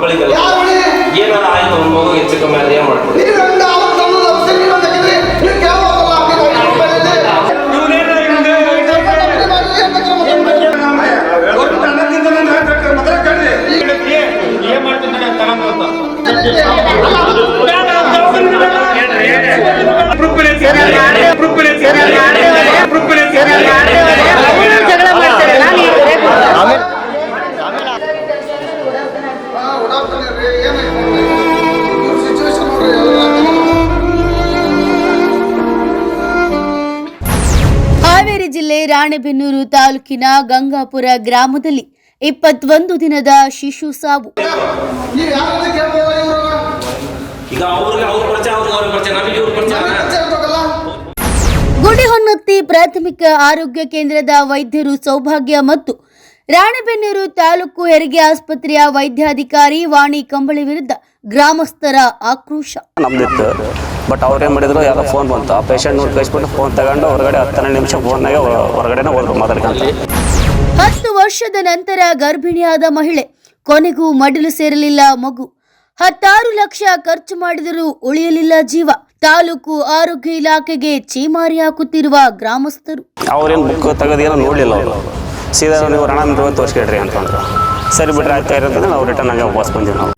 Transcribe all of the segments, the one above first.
ಮಕ್ಕಳಿಗೆಲ್ಲ ಏನಾರ ಆಯ್ತು ಒಂದು ಮಗು ಹೆಚ್ಚು ಕಮ್ಮಿ ಆದ್ರೆ ಏನ್ ಮಾಡ್ತೀವಿ? ಹಾವೇರಿ ಜಿಲ್ಲೆ ರಾಣೆಬೆನ್ನೂರು ತಾಲೂಕಿನ ಗಂಗಾಪುರ ಗ್ರಾಮದಲ್ಲಿ 21 ದಿನದ ಶಿಶು ಸಾವು. ಗುಡಿಹೊನ್ನತ್ತಿ ಪ್ರಾಥಮಿಕ ಆರೋಗ್ಯ ಕೇಂದ್ರದ ವೈದ್ಯರು ಸೌಭಾಗ್ಯ ಮತ್ತು ರಾಣೆಬೆನ್ನೂರು ತಾಲೂಕು ಹೆರಿಗೆ ಆಸ್ಪತ್ರೆಯ ವೈದ್ಯಾಧಿಕಾರಿ ವಾಣಿ ಕಂಬಳಿ ವಿರುದ್ಧ ಗ್ರಾಮಸ್ಥರ ಆಕ್ರೋಶ. ನಮ್ದಿತ್ತು ಬಟ್ ಅವ್ರೇನು ಮಾಡಿದ್ರು ಯಾರೋ ಫೋನ್ ಬಂತು, ಆ ಪೇಷಂಟ್ ನೋಡಿ ಕಳಿಸ್ಬಿಟ್ಟು ಫೋನ್ ತಗೊಂಡು ಹೊರಗಡೆ 10 ನಿಮಿಷ ಫೋನ್ನಾಗೆ ಹೊರಗಡೆನೇ ಹೋದ್ರು ಮಾತಾಡ್ಕೊಂತ. 10 ವರ್ಷದ ನಂತರ ಗರ್ಭಿಣಿಯಾದ ಮಹಿಳೆ, ಕೊನೆಗೂ ಮಡಿಲು ಸೇರಲಿಲ್ಲ ಮಗು. 16 ಲಕ್ಷ ಖರ್ಚು ಮಾಡಿದರೂ ಉಳಿಯಲಿಲ್ಲ ಜೀವ. ತಾಲೂಕು ಆರೋಗ್ಯ ಇಲಾಖೆಗೆ ಚೀಮಾರಿ ಹಾಕುತ್ತಿರುವ ಗ್ರಾಮಸ್ಥರು. ಅವ್ರೇನು ಬುಕ್ ತೆಗೆದೇನೋ ನೋಡಲಿಲ್ಲ, ಅವರು ಸೀದಾ ನೀವು ರಾಣೆಬೆನ್ನೂರು ತೋರಿಸ್ಕೊಳ್ರಿ ಅಂತಂದ್ರು. ಸರಿ ಬಿಟ್ರೆ ಆಯ್ತಾ ಇರೋದ್ರೆ ನಾವು ರಿಟರ್ನ್ ಆಗಿ ವಾಪಸ್ ಬಂದಿವಿ. ನಾವು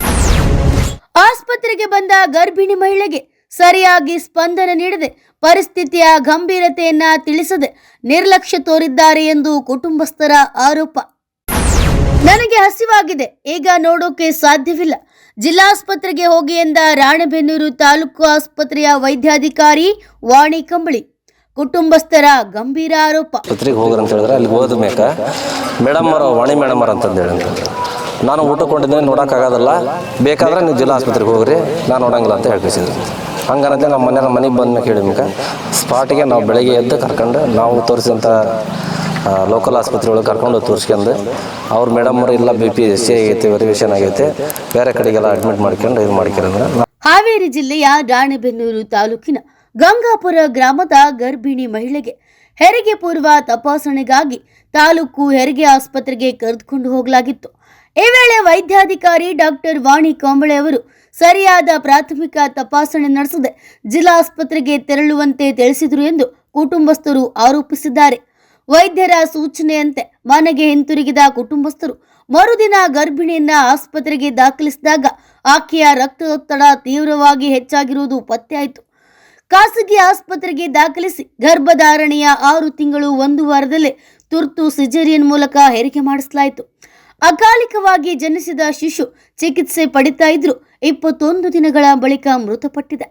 ಆಸ್ಪತ್ರೆಗೆ ಬಂದ ಗರ್ಭಿಣಿ ಮಹಿಳೆಗೆ ಸರಿಯಾಗಿ ಸ್ಪಂದನೆ ನೀಡದೆ, ಪರಿಸ್ಥಿತಿಯ ಗಂಭೀರತೆಯನ್ನ ತಿಳಿಸದೆ ನಿರ್ಲಕ್ಷ್ಯ ತೋರಿದ್ದಾರೆ ಎಂದು ಕುಟುಂಬಸ್ಥರ ಆರೋಪ. ನನಗೆ ಹಸಿವಾಗಿದೆ, ಈಗ ನೋಡೋಕೆ ಸಾಧ್ಯವಿಲ್ಲ, ಜಿಲ್ಲಾಸ್ಪತ್ರೆಗೆ ಹೋಗಿ ಎಂದ ರಾಣೆಬೆನ್ನೂರು ತಾಲೂಕು ಆಸ್ಪತ್ರೆಯ ವೈದ್ಯಾಧಿಕಾರಿ ವಾಣಿ ಕಂಬಳಿ. ಕುಟುಂಬಸ್ಥರ ಗಂಭೀರ ಆರೋಪ. ಆಸ್ಪತ್ರೆಗೆ ಹೋಗ್ರಿ ಅಂತ ಹೇಳಿದ್ರೆ ಅಲ್ಲಿ ಹೋದ ಮೇಕ ಮೇಡಮ್ ಅವರು ವಾಣಿ ಮೇಡಮ್ ಅವ್ರು ಅಂತಂದು ಹೇಳಿ, ನಾನು ಊಟ ಕೊಂಡಿದ್ದೇನೆ ನೋಡೋಕ್ಕಾಗೋದಲ್ಲ, ಬೇಕಾದ್ರೆ ನೀವು ಜಿಲ್ಲಾ ಆಸ್ಪತ್ರೆಗೆ ಹೋಗ್ರಿ, ನಾನು ನೋಡಂಗಿಲ್ಲ ಅಂತ ಹೇಳ್ತಿಸಿದ್ರು. ಹಂಗಂತೆ ನಮ್ಮ ಮನೆಗೆ ಬಂದ ಹೇಳಿದ್ಮೇಲೆ ಸ್ಪಾಟಿಗೆ ನಾವು ಬೆಳಗ್ಗೆ ಎದ್ದು ಕರ್ಕೊಂಡು ನಾವು ತೋರಿಸಿದಂಥ ಲೋಕಲ್ ಆಸ್ಪತ್ರೆ ಒಳಗೆ ಕರ್ಕೊಂಡು ತೋರಿಸ್ಕೊಂಡು ಅವ್ರು ಮೇಡಮ್ ಅವರು ಇಲ್ಲ BP ಹೆಚ್ಚೆ ಆಗೈತೆ, ವೆರಿವೇಷನ್ ಆಗೈತೆ, ಬೇರೆ ಕಡೆಗೆಲ್ಲ ಅಡ್ಮಿಟ್ ಮಾಡ್ಕೊಂಡು ಇದು ಮಾಡ್ಕೊಂಡ್ರೆ. ಹಾವೇರಿ ಜಿಲ್ಲೆಯ ರಾಣೆಬೆನ್ನೂರು ತಾಲೂಕಿನ ಗಂಗಾಪುರ ಗ್ರಾಮದ ಗರ್ಭಿಣಿ ಮಹಿಳೆಗೆ ಹೆರಿಗೆ ಪೂರ್ವ ತಪಾಸಣೆಗಾಗಿ ತಾಲೂಕು ಹೆರಿಗೆ ಆಸ್ಪತ್ರೆಗೆ ಕರೆದುಕೊಂಡು ಹೋಗಲಾಗಿತ್ತು. ಈ ವೇಳೆ ವೈದ್ಯಾಧಿಕಾರಿ ಡಾಕ್ಟರ್ ವಾಣಿ ಕಂಬಳೆ ಅವರು ಸರಿಯಾದ ಪ್ರಾಥಮಿಕ ತಪಾಸಣೆ ನಡೆಸದೆ ಜಿಲ್ಲಾಸ್ಪತ್ರೆಗೆ ತೆರಳುವಂತೆ ತಿಳಿಸಿದರು ಎಂದು ಕುಟುಂಬಸ್ಥರು ಆರೋಪಿಸಿದ್ದಾರೆ. ವೈದ್ಯರ ಸೂಚನೆಯಂತೆ ಮನೆಗೆ ಹಿಂತಿರುಗಿದ ಕುಟುಂಬಸ್ಥರು ಮರುದಿನ ಗರ್ಭಿಣಿಯನ್ನ ಆಸ್ಪತ್ರೆಗೆ ದಾಖಲಿಸಿದಾಗ ಆಕೆಯ ರಕ್ತದೊತ್ತಡ ತೀವ್ರವಾಗಿ ಹೆಚ್ಚಾಗಿರುವುದು ಪತ್ತೆಯಾಯಿತು. ಖಾಸಗಿ ಆಸ್ಪತ್ರೆಗೆ ದಾಖಲಿಸಿ ಗರ್ಭಧಾರಣೆಯ 6 ತಿಂಗಳು 1 ವಾರದಲ್ಲೇ ತುರ್ತು ಸಿಜೇರಿಯನ್ ಮೂಲಕ ಹೆರಿಗೆ ಮಾಡಿಸಲಾಯಿತು. ಅಕಾಲಿಕವಾಗಿ ಜನಿಸಿದ ಶಿಶು ಚಿಕಿತ್ಸೆ ಪಡಿತಾ ಇದ್ರು 21 ದಿನಗಳ ಬಳಿಕ ಮೃತಪಟ್ಟಿದೆ.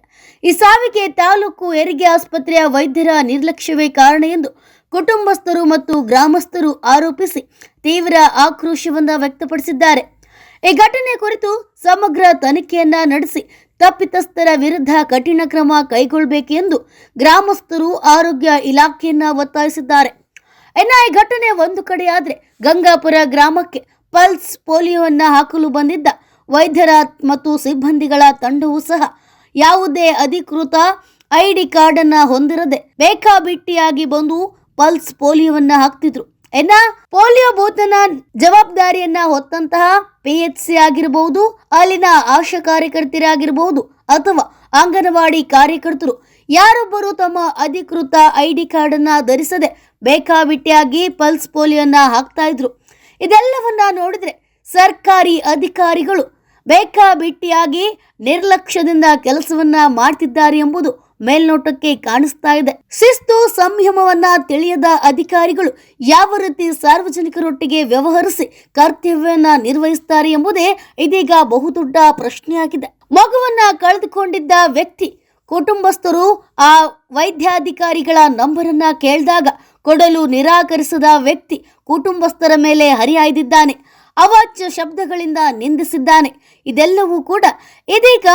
ಈ ಸಾವಿಗೆ ತಾಲೂಕು ಹೆರಿಗೆ ಆಸ್ಪತ್ರೆಯ ವೈದ್ಯರ ನಿರ್ಲಕ್ಷ್ಯವೇ ಕಾರಣ ಎಂದು ಕುಟುಂಬಸ್ಥರು ಮತ್ತು ಗ್ರಾಮಸ್ಥರು ಆರೋಪಿಸಿ ತೀವ್ರ ಆಕ್ರೋಶವನ್ನ ವ್ಯಕ್ತಪಡಿಸಿದ್ದಾರೆ. ಈ ಘಟನೆ ಕುರಿತು ಸಮಗ್ರ ತನಿಖೆಯನ್ನ ನಡೆಸಿ ತಪ್ಪಿತಸ್ಥರ ವಿರುದ್ಧ ಕಠಿಣ ಕ್ರಮ ಕೈಗೊಳ್ಳಬೇಕು ಎಂದು ಗ್ರಾಮಸ್ಥರು ಆರೋಗ್ಯ ಇಲಾಖೆಯನ್ನ ಒತ್ತಾಯಿಸಿದ್ದಾರೆ. ಇನ್ನು ಈ ಘಟನೆ ಒಂದು ಕಡೆಯಾದ್ರೆ, ಗಂಗಾಪುರ ಗ್ರಾಮಕ್ಕೆ ಪಲ್ಸ್ ಪೋಲಿಯೋವನ್ನ ಹಾಕಲು ಬಂದಿದ್ದ ವೈದ್ಯರ ಮತ್ತು ಸಿಬ್ಬಂದಿಗಳ ತಂಡವೂ ಸಹ ಯಾವುದೇ ಅಧಿಕೃತ ID ಕಾರ್ಡ್ ಅನ್ನ ಹೊಂದಿರದೆ ಬೇಕಾಬಿಟ್ಟಿಯಾಗಿ ಬಂದು ಪಲ್ಸ್ ಪೋಲಿಯೋವನ್ನ ಹಾಕ್ತಿದ್ರು. ಪೋಲಿಯೋ ಬೂತ್ನ ಜವಾಬ್ದಾರಿಯನ್ನ ಹೊತ್ತಂತಹ PHC ಆಗಿರಬಹುದು, ಅಲ್ಲಿನ ಆಶಾ ಕಾರ್ಯಕರ್ತರಾಗಿರಬಹುದು ಅಥವಾ ಅಂಗನವಾಡಿ ಕಾರ್ಯಕರ್ತರು ಯಾರೊಬ್ಬರು ತಮ್ಮ ಅಧಿಕೃತ ID ಕಾರ್ಡ್ ಅನ್ನ ಧರಿಸದೆ ಬೇಕಾಬಿಟ್ಟಿಯಾಗಿ ಪಲ್ಸ್ ಪೋಲಿಯೋನ ಹಾಕ್ತಾ ಇದ್ರು. ಇದೆಲ್ಲವನ್ನ ನೋಡಿದ್ರೆ ಸರ್ಕಾರಿ ಅಧಿಕಾರಿಗಳು ಬೇಕಾಬಿಟ್ಟಿಯಾಗಿ ನಿರ್ಲಕ್ಷ್ಯದಿಂದ ಕೆಲಸವನ್ನ ಮಾಡ್ತಿದ್ದಾರೆ ಎಂಬುದು ಮೇಲ್ನೋಟಕ್ಕೆ ಕಾಣಿಸ್ತಾ ಇದೆ. ಶಿಸ್ತು ಸಂಯಮವನ್ನ ತಿಳಿಯದ ಅಧಿಕಾರಿಗಳು ಯಾವ ರೀತಿ ಸಾರ್ವಜನಿಕರೊಟ್ಟಿಗೆ ವ್ಯವಹರಿಸಿ ಕರ್ತವ್ಯವನ್ನ ನಿರ್ವಹಿಸುತ್ತಾರೆ ಎಂಬುದೇ ಇದೀಗ ಬಹುದೊಡ್ಡ ಪ್ರಶ್ನೆಯಾಗಿದೆ. ಮಗುವನ್ನ ಕಳೆದುಕೊಂಡಿದ್ದ ವ್ಯಕ್ತಿ ಕುಟುಂಬಸ್ಥರು ಆ ವೈದ್ಯಾಧಿಕಾರಿಗಳ ನಂಬರನ್ನ ಕೇಳಿದಾಗ ಕೊಡಲು ನಿರಾಕರಿಸಿದ ವ್ಯಕ್ತಿ ಕುಟುಂಬಸ್ಥರ ಮೇಲೆ ಹರಿಹಾಯ್ದಿದ್ದಾನೆ, ಅವಾಚ್ಯ ಶಬ್ದಗಳಿಂದ ನಿಂದಿಸಿದ್ದಾನೆ. ಇದೆಲ್ಲವೂ ಕೂಡ ಇದೀಗ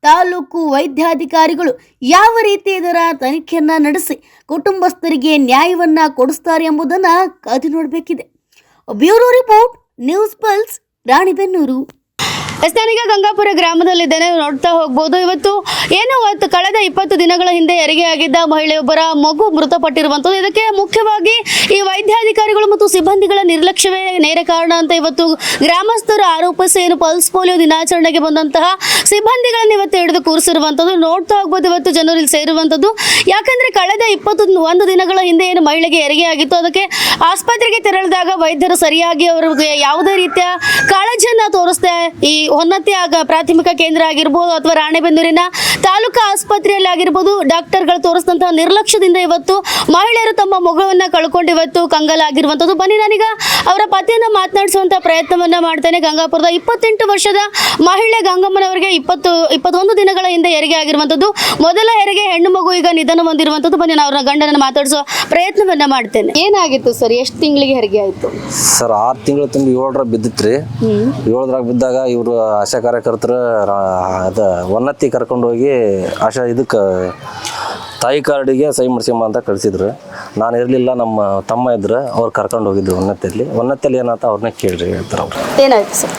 ತಾಲೂಕು ವೈದ್ಯಾಧಿಕಾರಿಗಳು ಯಾವ ರೀತಿ ಇದರ ತನಿಖೆಯನ್ನ ನಡೆಸಿ ಕುಟುಂಬಸ್ಥರಿಗೆ ನ್ಯಾಯವನ್ನ ಕೊಡಿಸ್ತಾರೆ ಎಂಬುದನ್ನ ಕಾದು ನೋಡಬೇಕಿದೆ. Bureau report, News Pulse, Ranebennur. ನಾನೀಗ ಗಂಗಾಪುರ ಗ್ರಾಮದಲ್ಲಿದ್ದೇನೆ, ನೋಡ್ತಾ ಹೋಗ್ಬೋದು. ಇವತ್ತು ಕಳೆದ 20 ದಿನಗಳ ಹಿಂದೆ ಹೆರಿಗೆ ಆಗಿದ್ದ ಮಹಿಳೆಯೊಬ್ಬರ ಮಗು ಮೃತಪಟ್ಟಿರುವಂಥದ್ದು. ಇದಕ್ಕೆ ಮುಖ್ಯವಾಗಿ ಈ ವೈದ್ಯಾಧಿಕಾರಿಗಳು ಮತ್ತು ಸಿಬ್ಬಂದಿಗಳ ನಿರ್ಲಕ್ಷ್ಯವೇ ನೇರ ಕಾರಣ ಅಂತ ಇವತ್ತು ಗ್ರಾಮಸ್ಥರು ಆರೋಪಿಸಿ ಪಲ್ಸ್ ಪೋಲಿಯೋ ದಿನಾಚರಣೆಗೆ ಬಂದಂತಹ ಸಿಬ್ಬಂದಿಗಳನ್ನು ಇವತ್ತು ಹಿಡಿದು ಕೂರಿಸಿರುವಂಥದ್ದು ನೋಡ್ತಾ ಹೋಗ್ಬೋದು. ಇವತ್ತು ಜನರು ಇಲ್ಲಿ ಸೇರುವಂಥದ್ದು ಯಾಕಂದ್ರೆ ಕಳೆದ 21 ದಿನಗಳ ಹಿಂದೆ ಏನು ಮಹಿಳೆಗೆ ಹೆರಿಗೆ ಆಗಿತ್ತು, ಅದಕ್ಕೆ ಆಸ್ಪತ್ರೆಗೆ ತೆರಳಿದಾಗ ವೈದ್ಯರು ಸರಿಯಾಗಿ ಅವರಿಗೆ ಯಾವುದೇ ರೀತಿಯ ಕಾಳಜಿಯನ್ನ ತೋರಿಸ್ದೆ ಈ ಹೊನ್ನತಿ ಪ್ರಾಥಮಿಕ ಕೇಂದ್ರ ಆಗಿರ್ಬೋದು ಅಥವಾ ರಾಣೆಬೆನ್ನೂರಿನ ತಾಲೂಕಾ ಆಸ್ಪತ್ರೆಯಲ್ಲಿ ಆಗಿರ್ಬೋದು ಡಾಕ್ಟರ್ಗಳು ತೋರಿಸಿದಂತಹ ನಿರ್ಲಕ್ಷ್ಯದಿಂದ ಇವತ್ತು ಮಹಿಳೆಯರು ತಮ್ಮ ಮಗುವನ್ನ ಕಳ್ಕೊಂಡು ಇವತ್ತು ಕಂಗಾಲಾಗಿರುವಂಥದ್ದು. ಬನ್ನಿ ನಾನೀಗ ಅವರ ಪತಿಯನ್ನ ಮಾತನಾಡಿಸುವಂತಹ ಪ್ರಯತ್ನವನ್ನ ಮಾಡ್ತೇನೆ. ಗಂಗಾಪುರದ 28 ವರ್ಷದ ಮಹಿಳೆ ಗಂಗಮ್ಮನವರಿಗೆ 21 ದಿನಗಳ ಹಿಂದೆ ಹೆರಿಗೆ ಆಗಿರುವಂಥದ್ದು. ಮೊದಲ ಹೆರಿಗೆ ಹೆಣ್ಣು ಮಗು ಈಗ ನಿಧನ ಹೊಂದಿರುವಂಥದ್ದು. ಬನ್ನಿ ನಾನು ಅವರ ಗಂಡನ ಮಾತಾಡಿಸುವ ಪ್ರಯತ್ನವನ್ನ ಮಾಡ್ತೇನೆ. ಏನಾಗಿತ್ತು ಸರ್? ಎಷ್ಟು ತಿಂಗಳಿಗೆ ಹೆರಿಗೆ ಆಯ್ತು ಸರ್? 6 ತಿಂಗಳು ತುಂಬಿ 7ರ ಬಿದ್ದಿತ್ರಿ. 7ದ್ರಾಗ ಬಿದ್ದಾಗ ಇವರು ಆಶಾ ಕಾರ್ಯಕರ್ತರು ಒನ್ನತ್ತಿ ಕರ್ಕೊಂಡು ಹೋಗಿ ಇದಕ್ಕೆ ತಾಯಿ ಕಾರ್ಡಿಗೆ ಸಹಿ ಮಾಡಿಸ್ಕೊಂಬ ಅಂತ ಕಳಿಸಿದ್ರು. ನಾನು ಇರಲಿಲ್ಲ, ನಮ್ಮ ತಮ್ಮ ಇದ್ರು, ಅವ್ರು ಕರ್ಕೊಂಡು ಹೋಗಿದ್ರು ಒನ್ನತ್ತಿಯಲ್ಲಿ ಏನಾಯ್ತು ಅವ್ರನ್ನ ಕೇಳ್ರಿ ಹೇಳ್ತಾರೆ. ಅವ್ರು ಏನಾಯ್ತು ಸರ್?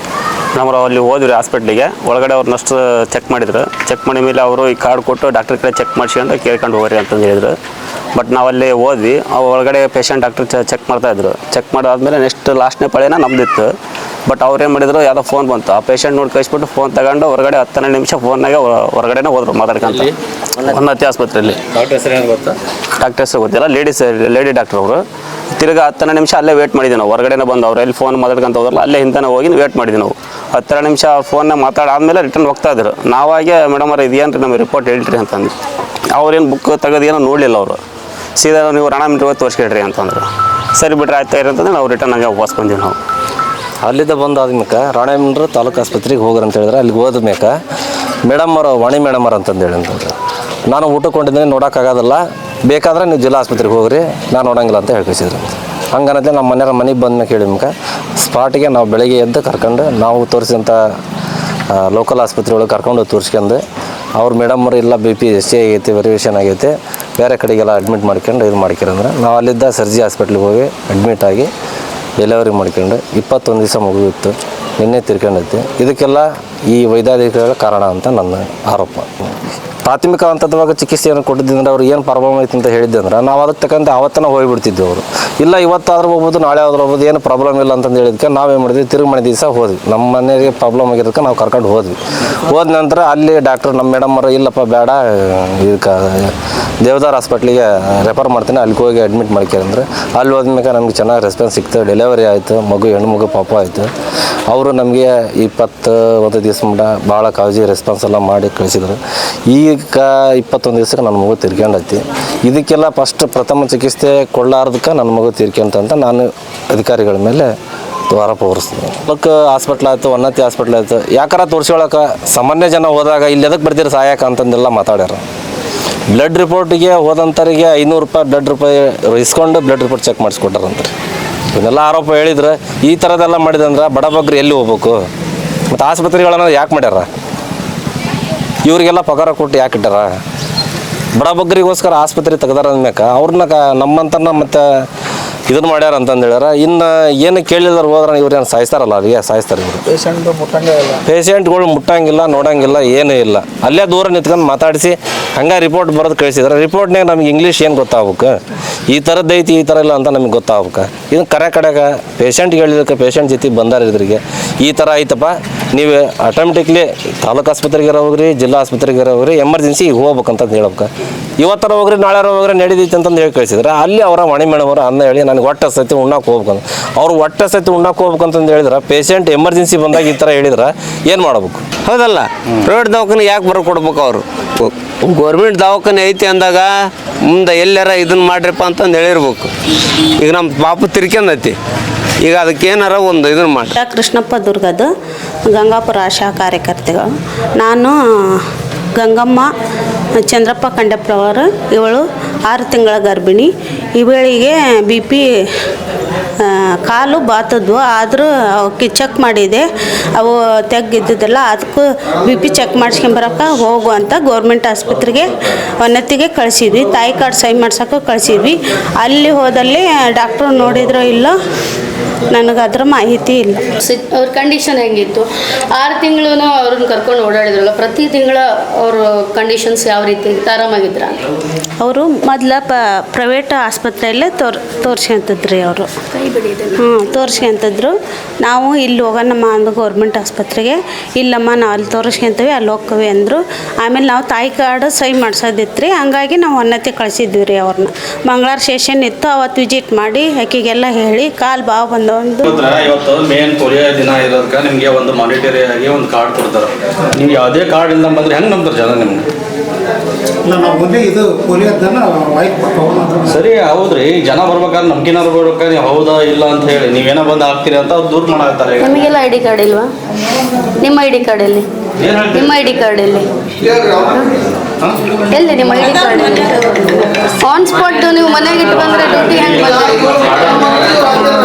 ನಾವು ಅಲ್ಲಿ ಹೋದ್ರಿ ಹಾಸ್ಪಿಟ್ಲಿಗೆ. ಒಳಗಡೆ ಅವ್ರನ್ನಷ್ಟು ಚೆಕ್ ಮಾಡಿದ್ರು. ಚೆಕ್ ಮಾಡಿದ ಮೇಲೆ ಅವರು ಈ ಕಾರ್ಡ್ ಕೊಟ್ಟು ಡಾಕ್ಟರ್ ಕಡೆ ಚೆಕ್ ಮಾಡಿಸ್ಕೊಂಡು ಕೇಳ್ಕೊಂಡು ಹೋಗ್ರಿ ಅಂತಂದು ಹೇಳಿದ್ರು. ಬಟ್ ನಾವಲ್ಲಿ ಹೋದ್ವಿ. ಒಳಗಡೆ ಪೇಷಂಟ್ ಡಾಕ್ಟರ್ ಚೆಕ್ ಮಾಡ್ತಾಯಿದ್ರು. ಚೆಕ್ ಮಾಡಾದ್ಮೇಲೆ ನೆಕ್ಸ್ಟ್ ಲಾಸ್ಟ್ನೇ ಪಳೆನ ನಮ್ದಿತ್ತು. ಬಟ್ ಅವ್ರೇನು ಮಾಡಿದ್ರು, ಯಾವುದೋ ಫೋನ್ ಬಂತು. ಆ ಪೇಷಂಟ್ ನೋಡಿ ಕಳಿಸ್ಬಿಟ್ಟು ಫೋನ್ ತಗೊಂಡು ಹೊರಗಡೆ 10 ನಿಮಿಷ ಫೋನ್ನಾಗೆ ಹೊರಗಡೆನೇ ಹೋದ್ರು ಮಾತಾಡ್ಕೊಂತ ಹೊನ್ನತ್ತಿ ಆಸ್ಪತ್ರೆಯಲ್ಲಿ. ಡಾಕ್ಟರ್ ಹೆಸರು ಏನು ಗೊತ್ತಾ? ಡಾಕ್ಟರ್ ಹೆಸರು ಗೊತ್ತಿಲ್ಲ. ಲೇಡಿ ಡಾಕ್ಟರ್ ಅವರು. ತಿರ್ಗಿ 10 ನಿಮಿಷ ಅಲ್ಲೇ ವೇಟ್ ಮಾಡಿದ್ವಿ ನಾವು. ಹೊರಗಡೆನೇ ಬಂದು ಅವ್ರು ಎಲ್ಲಿ ಫೋನ್ ಮಾತಾಡ್ಕೊಂತ ಹೋದ್ರಲ್ಲ ಅಲ್ಲೇ ಹಿಂದೆ ಹೋಗಿ ವೇಟ್ ಮಾಡಿದ್ವಿ ನಾವು. 10 ನಿಮಿಷ ಅವ್ರು ಫೋನ್ನ ಮಾತಾಡಾದ್ಮೇಲೆ ರಿಟರ್ನ್ ಹೋಗ್ತಾ ಇದ್ರು. ನಾವಾಗೆ ಮೇಡಮ್ ಅವ್ರು ಇದೇನು ರೀ ನಮಗೆ ರಿಪೋರ್ಟ್ ಹೇಳ್ರಿ ಅಂತಂದು. ಅವ್ರೇನು ಬುಕ್ ತೆಗೆದೇನೋ ನೋಡಲಿಲ್ಲ ಅವರು. ಸೀದಾ ನೀವು ರಾಣೆಬೆನ್ನೂರು ತೋರಿಸ್ಕೊಳ್ರಿ ಅಂತಂದ್ರು. ಸರಿ ಬಿಟ್ರೆ ಆಯ್ತಾ ಅಂತಂದ್ರೆ ನಾವು ರಿಟರ್ನ್ ಆಗಿ ವಾಪಸ್ ಬಂದೀವಿ ನಾವು. ಅಲ್ಲಿದ್ದ ಬಂದಾದ್ಮೇಲೆ ರಾಣೆಬೆನ್ನೂರು ತಾಲೂಕು ಆಸ್ಪತ್ರೆಗೆ ಹೋಗ್ರಿ ಅಂತ ಹೇಳಿದ್ರೆ ಅಲ್ಲಿಗೆ ಹೋದ್ಮೇಲೆ ಮೇಡಮ್ ಅವರು ವಾಣಿ ಮೇಡಮ್ ಅವ್ರು ಅಂತಂದು ಅಂತಂದ್ರೆ ನಾನು ಊಟಕ್ಕೊಂಡಿದ್ದೀನಿ, ನೋಡೋಕ್ಕಾಗೋದಿಲ್ಲ, ಬೇಕಾದ್ರೆ ನೀವು ಜಿಲ್ಲಾ ಆಸ್ಪತ್ರೆಗೆ ಹೋಗ್ರಿ, ನಾನು ನೋಡೋಂಗಿಲ್ಲ ಅಂತ ಹೇಳ್ಕಳಿಸಿದ್ರು. ಹಂಗನ್ನತ್ತೆ ನಮ್ಮ ಮನೆಗೆ ಬಂದ್ಮೇಲೆ ಕೇಳಿದ್ಮೇಲೆ ಸ್ಪಾಟಿಗೆ ನಾವು ಬೆಳಗ್ಗೆ ಎದ್ದು ಕರ್ಕೊಂಡು ನಾವು ತೋರಿಸಿದಂಥ ಲೋಕಲ್ ಆಸ್ಪತ್ರೆ ಒಳಗೆ ಕರ್ಕೊಂಡು ತೋರಿಸ್ಕೊಂಡು ಅವ್ರು ಮೇಡಮ್ ಅವರು ಇಲ್ಲ BP ಹೆಚ್ಚೇ ಆಗೈತೆ, ವೆರಿಯೇಷನ್ ಆಗೈತೆ, ಬೇರೆ ಕಡೆಗೆಲ್ಲ ಅಡ್ಮಿಟ್ ಮಾಡ್ಕೊಂಡು ಮಾಡ್ಕೊಂಡ್ರೆ ನಾವು ಅಲ್ಲಿದ್ದ ಸರ್ಜಿ ಹಾಸ್ಪಿಟ್ಲಿಗೆ ಹೋಗಿ ಅಡ್ಮಿಟ್ ಆಗಿ ಡೆಲಿವರಿ ಮಾಡ್ಕೊಂಡು 21 ದಿವಸ ಮಗುವಿತ್ತು. ನಿನ್ನೆ ತಿರ್ಕೊಂಡೈತಿ. ಇದಕ್ಕೆಲ್ಲ ಈ ವೈದ್ಯಾಧಿಕಾರಿಗಳ ಕಾರಣ ಅಂತ ನನ್ನ ಆರೋಪ. ಪ್ರಾಥಮಿಕ ಹಂತದವಾಗ ಚಿಕಿತ್ಸೆಯನ್ನು ಕೊಟ್ಟಿದ್ದಂದ್ರೆ ಅವ್ರು ಏನು ಪ್ರಾಬ್ಲಮ್ ಐತೆ ಅಂತ ಹೇಳಿದ್ದೆ ಅಂದ್ರೆ ನಾವು ಅದಕ್ಕೆ ತಕ್ಕಂತೆ ಅವತ್ತನ ಹೋಗಿಬಿಡ್ತಿದ್ವಿ. ಅವರು ಇಲ್ಲ ಇವತ್ತಾದ್ರೂ ಹೋಗ್ಬೋದು, ನಾಳೆ ಆದ್ರೂ ಹೋಗ್ಬೋದು, ಏನು ಪ್ರಾಬ್ಲಮ್ ಇಲ್ಲ ಅಂತಂದು ಹೇಳಿದ್ಕೆ ನಾವೇನು ಮಾಡಿದ್ವಿ, ತಿರುಗಿ ಮನೆ ದಿವಸ ಹೋದ್ವಿ. ನಮ್ಮ ಮನೆಗೆ ಪ್ರಾಬ್ಲಮ್ ಆಗಿರೋದಕ್ಕೆ ನಾವು ಕರ್ಕೊಂಡು ಹೋದ್ವಿ. ಹೋದ ನಂತರ ಅಲ್ಲಿ ಡಾಕ್ಟರ್ ನಮ್ಮ ಮೇಡಮ್ ಅವರು ಇಲ್ಲಪ್ಪ ಬೇಡ, ಇದಕ್ಕೆ ದೇವದಾರ್ ಹಾಸ್ಪಿಟ್ಲಿಗೆ ರೆಫರ್ ಮಾಡ್ತೀನಿ, ಅಲ್ಲಿಗೆ ಹೋಗಿ ಅಡ್ಮಿಟ್ ಮಾಡ್ಕೊಂಡ್ರೆ ಅಲ್ಲಿ ಹೋದ್ಮೇಲೆ ನಮ್ಗೆ ಚೆನ್ನಾಗಿ ರೆಸ್ಪಾನ್ಸ್ ಸಿಕ್ತು. ಡೆಲಿವರಿ ಆಯಿತು, ಹೆಣ್ಣು ಮಗು ಪಾಪ ಆಯಿತು. ಅವರು ನಮಗೆ 21 ದಿವಸ ಮಟ್ಟ ಭಾಳ ಕಾಳಜಿ ರೆಸ್ಪಾನ್ಸ್ ಎಲ್ಲ ಮಾಡಿ ಕಳಿಸಿದ್ರು. ಈಗ 21 ದಿವಸಕ್ಕೆ ನನ್ನ ಮಗು ತೀರ್ಕೊಂಡೈತಿ. ಇದಕ್ಕೆಲ್ಲ ಪ್ರಥಮ ಚಿಕಿತ್ಸೆ ಕೊಳ್ಳಾರ್ದಕ್ಕೆ ನನ್ನ ಮಗು ತೀರ್ಕೊಂತ ನಾನು ಅಧಿಕಾರಿಗಳ ಮೇಲೆ ಆರೋಪ ಹೊರಿಸ್ತೀನಿ. ಅದಕ್ಕೆ ಹಾಸ್ಪಿಟ್ಲ್ ಆಯಿತು, ಒನ್ನತ್ತಿ ಹಾಸ್ಪಿಟ್ಲ್ ಆಯಿತು, ಯಾಕಾರ ತೋರಿಸ್ಕೊಳಕ್ಕೆ ಸಾಮಾನ್ಯ ಜನ ಹೋದಾಗ ಇಲ್ಲಿ ಎದಕ್ಕೆ ಬರ್ತೀರಿ ಸಹಾಯಕ ಅಂತಂದೆಲ್ಲ ಮಾತಾಡ್ಯಾರ. ಬ್ಲಡ್ ರಿಪೋರ್ಟಿಗೆ ಹೋದಂಥರಿಗೆ 500 ರೂಪಾಯಿ ಬ್ಲಡ್ ಇಸ್ಕೊಂಡು ಬ್ಲಡ್ ರಿಪೋರ್ಟ್ ಚೆಕ್ ಮಾಡಿಸ್ಕೊಟ್ಟಾರಂತಾರೆ. ಇವನ್ನೆಲ್ಲ ಆರೋಪ ಹೇಳಿದ್ರೆ ಈ ಥರದ್ದೆಲ್ಲ ಮಾಡಿದಂದ್ರೆ ಬಡಬಗ್ರು ಎಲ್ಲಿ ಹೋಗ್ಬೇಕು? ಮತ್ತು ಆಸ್ಪತ್ರೆಗಳನ್ನ ಯಾಕೆ ಮಾಡ್ಯಾರ? ಇವರಿಗೆಲ್ಲ ಪಗಾರ ಕೊಟ್ಟು ಯಾಕೆ ಇಟ್ಟಾರ? ಬಡಬಗ್ರಿಗೋಸ್ಕರ ಆಸ್ಪತ್ರೆ ತೆಗ್ದಾರ ಅಂದ್ಮ್ಯಾಕ ಅವ್ರನ್ನ ನಮ್ಮಂತನ ಮತ್ತು ಇದನ್ನು ಮಾಡ್ಯಾರ ಅಂತಂದು ಹೇಳ್ಯಾರ. ಇನ್ನು ಏನು ಕೇಳಿದ್ರು ಹೋದ್ರೆ ಇವ್ರೇನು ಸಾಯಿಸ್ತಾರಲ್ಲ, ಅಲ್ಲಿಗೆ ಸಾಯಿಸ್ತಾರೆ. ಇವರು ಪೇಷಂಟ್ಗಳು ಮುಟ್ಟಂಗಿಲ್ಲ, ನೋಡೋಂಗಿಲ್ಲ, ಏನೂ ಇಲ್ಲ. ಅಲ್ಲೇ ದೂರ ನಿಂತ್ಕೊಂಡು ಮಾತಾಡಿಸಿ ಹಂಗೆ ರಿಪೋರ್ಟ್ ಬರೋದು ಕಳಿಸಿದ್ರೆ ರಿಪೋರ್ಟ್ನಾಗ ನಮ್ಗೆ ಇಂಗ್ಲೀಷ್ ಏನು ಗೊತ್ತಾಗ್ಬೇಕು, ಈ ಥರದ್ದು ಐತಿ ಈ ಥರ ಇಲ್ಲ ಅಂತ ನಮಗೆ ಗೊತ್ತಾಗ್ಬೇಕು. ಇದನ್ನು ಕಡೆಗೆ ಪೇಷಂಟ್ಗೆ ಹೇಳಿದಕ್ಕೆ ಪೇಷಂಟ್ ಜೊತೆ ಬಂದಾರ ಇದ್ರಿಗೆ ಈ ಥರ ಆಯ್ತಪ್ಪ, ನೀವು ಆಟೋಮೆಟಿಕ್ಲಿ ತಾಲೂಕು ಆಸ್ಪತ್ರೆಗೆ ಹೋಗ್ರಿ, ಜಿಲ್ಲಾ ಆಸ್ಪತ್ರೆಗೆ ಹೋಗ್ರಿ, ಎಮರ್ಜೆನ್ಸಿ ಈಗ ಹೋಗ್ಬೇಕಂತ ಹೇಳ್ಬೇಕು. ಇವತ್ತರ ಹೋಗ್ರಿ ನಾಳೆ ಹೋಗ್ರಿ ನಡೀತೈತೆ ಅಂತಂದು ಹೇಳಿ ಕಳಿಸಿದ್ರೆ ಅಲ್ಲಿ ಅವರ ವಾಣಿ ಮೇಡಮ್ ಅವರು ಅಂದ ಹೇಳಿ ನನಗೆ ಹೊಟ್ಟೆ ಸತಿ ಉಣ್ಣಕ್ಕೆ ಹೋಗ್ಬೇಕಂತ. ಅವ್ರು ಹೊಟ್ಟೆ ಸತಿ ಉಣ್ಣಕ್ಕೆ ಹೋಗ್ಬೇಕಂತಂದು ಹೇಳಿದ್ರೆ ಪೇಷಂಟ್ ಎಮರ್ಜೆನ್ಸಿ ಬಂದಾಗ ಈ ಥರ ಹೇಳಿದ್ರೆ ಏನು ಮಾಡ್ಬೇಕು? ಹೌದಲ್ಲ, ಪ್ರೈವೇಟ್ ದವಾಖಾನೆ ಯಾಕೆ ಬರ್ಕೊಡ್ಬೇಕು? ಅವರು ಗೌರ್ಮೆಂಟ್ ದವಾಖಾನೆ ಐತಿ ಅಂದಾಗ ಮುಂದೆ ಎಲ್ಲಾರ ಇದನ್ನ ಮಾಡ್ರಿಪ್ಪ ಅಂತಂದು ಹೇಳಿರ್ಬೇಕು. ಈಗ ನಮ್ಮ ಪಾಪ ತಿರ್ಕೊಂಡೈತಿ, ಈಗ ಅದಕ್ಕೆ ಏನಾರ ಒಂದು ಇದನ್ನು ಮಾಡಿ. ಕೃಷ್ಣಪ್ಪ ದುರ್ಗದ್ದು ಗಂಗಾಪುರ ಆಶಾ ಕಾರ್ಯಕರ್ತೆಗಳು. ನಾನು ಗಂಗಮ್ಮ ಚಂದ್ರಪ್ಪ ಕಂಡಪ್ರವರು. ಇವಳು 6 ತಿಂಗಳ ಗರ್ಭಿಣಿ. ಇವಳಿಗೆ BP ಕಾಲು ಬಾತದ್ವು, ಆದರೂ ಅವಕ್ಕೆ ಚೆಕ್ ಮಾಡಿದೆ, ಅವು ತೆಗ್ಗಿದ್ದಿದ್ದಲ್ಲ. ಅದಕ್ಕೂ BP ಚೆಕ್ ಮಾಡಿಸ್ಕೊಂಬರಕ್ಕೆ ಹೋಗು ಅಂತ ಗೌರ್ಮೆಂಟ್ ಆಸ್ಪತ್ರೆಗೆ ಒನ್ನತ್ತಿಗೆ ಕಳಿಸಿದ್ವಿ. ತಾಯಿ ಕಾರ್ಡ್ ಸಹಿ ಮಾಡ್ಸೋಕ್ಕೂ ಕಳಿಸಿದ್ವಿ. ಅಲ್ಲಿ ಹೋದಲ್ಲಿ ಡಾಕ್ಟ್ರು ನೋಡಿದ್ರೋ ಇಲ್ಲೋ ನನಗೆ ಅದ್ರ ಮಾಹಿತಿ ಇಲ್ಲ. ಅವ್ರ ಕಂಡೀಷನ್ ಹೆಂಗಿತ್ತು? 6 ತಿಂಗಳು ಅವ್ರನ್ನ ಕರ್ಕೊಂಡು ಓಡಾಡಿದ್ರಲ್ಲ, ಪ್ರತಿ ತಿಂಗಳ ಅವ್ರ ಕಂಡೀಷನ್ಸ್ ಯಾವ ರೀತಿ ಆರಾಮಾಗಿದ್ರ? ಅವರು ಮೊದಲ ಪ್ರೈವೇಟ್ ಆಸ್ಪತ್ರೆಯಲ್ಲೇ ತೋರಿಸ್ಕೊಂತಿದ್ರಿ ಅವರು. ತೋರಿಸ್ಕೊಂತಿದ್ರು. ನಾವು ಇಲ್ಲಿ ಹೋಗೋಣಮ್ಮ ಅಂದು ಗೌರ್ಮೆಂಟ್ ಆಸ್ಪತ್ರೆಗೆ. ಇಲ್ಲಮ್ಮ ನಾವು ಅಲ್ಲಿ ತೋರಿಸ್ಕೊಂತೀವಿ, ಅಲ್ಲಿ ಹೋಗ್ತೀವಿ ಅಂದರು. ಆಮೇಲೆ ನಾವು ತಾಯಿ ಕಾರ್ಡ್ ಸಹಿ ಮಾಡ್ಸೋದಿತ್ತು ರೀ, ಹಂಗಾಗಿ ನಾವು ಉನ್ನತಿ ಕಳಿಸಿದ್ವಿ ರೀ ಅವ್ರನ್ನ. ಮಂಗಳವಾರ ಸೆಷನ್ ಇತ್ತು, ಅವತ್ತು ವಿಸಿಟ್ ಮಾಡಿ ಆಕೆಗೆಲ್ಲ ಹೇಳಿ ಕಾಲು ಬಾವು ಬಂದೊಂದು. ಇವತ್ತು ಮೇನ್ ಪೋಲಿಯೋ ದಿನ ಇರೋದಕ್ಕೆ ನಿಮಗೆ ಒಂದು ಮಾನಿಟರಿ ಆಗಿ ಒಂದು ಕಾರ್ಡ್ ಕೊಡ್ತಾರೆ. ನೀವು ಯಾವುದೇ ಕಾರ್ಡ್ ಇಲ್ಲ ಬಂದ್ರೆ ಹೆಂಗೆ ನಂಬ್ತಾರೆ ಜನ ನಿಮ್ಗೆ? ಇದು ಪೋಲಿಯೋದನ್ನ ಸರಿ ಹೌದ್ರಿ, ಜನ ಬರ್ಬೇಕಾದ್ರೆ ನಮ್ಗಿನಾರು ಬರ್ಬೇಕಾದ್ರೆ ನೀವು ಹೌದಾ ಇಲ್ಲ ಅಂತ ಹೇಳಿ ನೀವೇನೋ ಬಂದು ಹಾಕ್ತೀರಿ ಅಂತ ಅವ್ರು ದೂರ ಮಾಡಾಕ್ತಾರೆ. ನಿಮಗೆಲ್ಲ ಐ ಡಿ ಕಾರ್ಡ್ ಇಲ್ವಾ? ನಿಮ್ಮ ಐ ಡಿ ಕಾರ್ಡ್ ಎಲ್ಲಿ? ನಿಮ್ಮ ಐ ಡಿ ಕಾರ್ಡ್ ಎಲ್ಲಿ? ಎಲ್ಲಿ ನಿಮ್ಮ ಐ ಡಿ ಕಾರ್ಡ್ ಎಲ್ಲಿ? ಆನ್ ಸ್ಪಾಟ್ ನೀವು ಮನೆಗೆ ಇಟ್ಟು ಬಂದರೆ ಡ್ಯೂಟಿ ಹೆಂಗೆ ಬಂದ್ರಿ?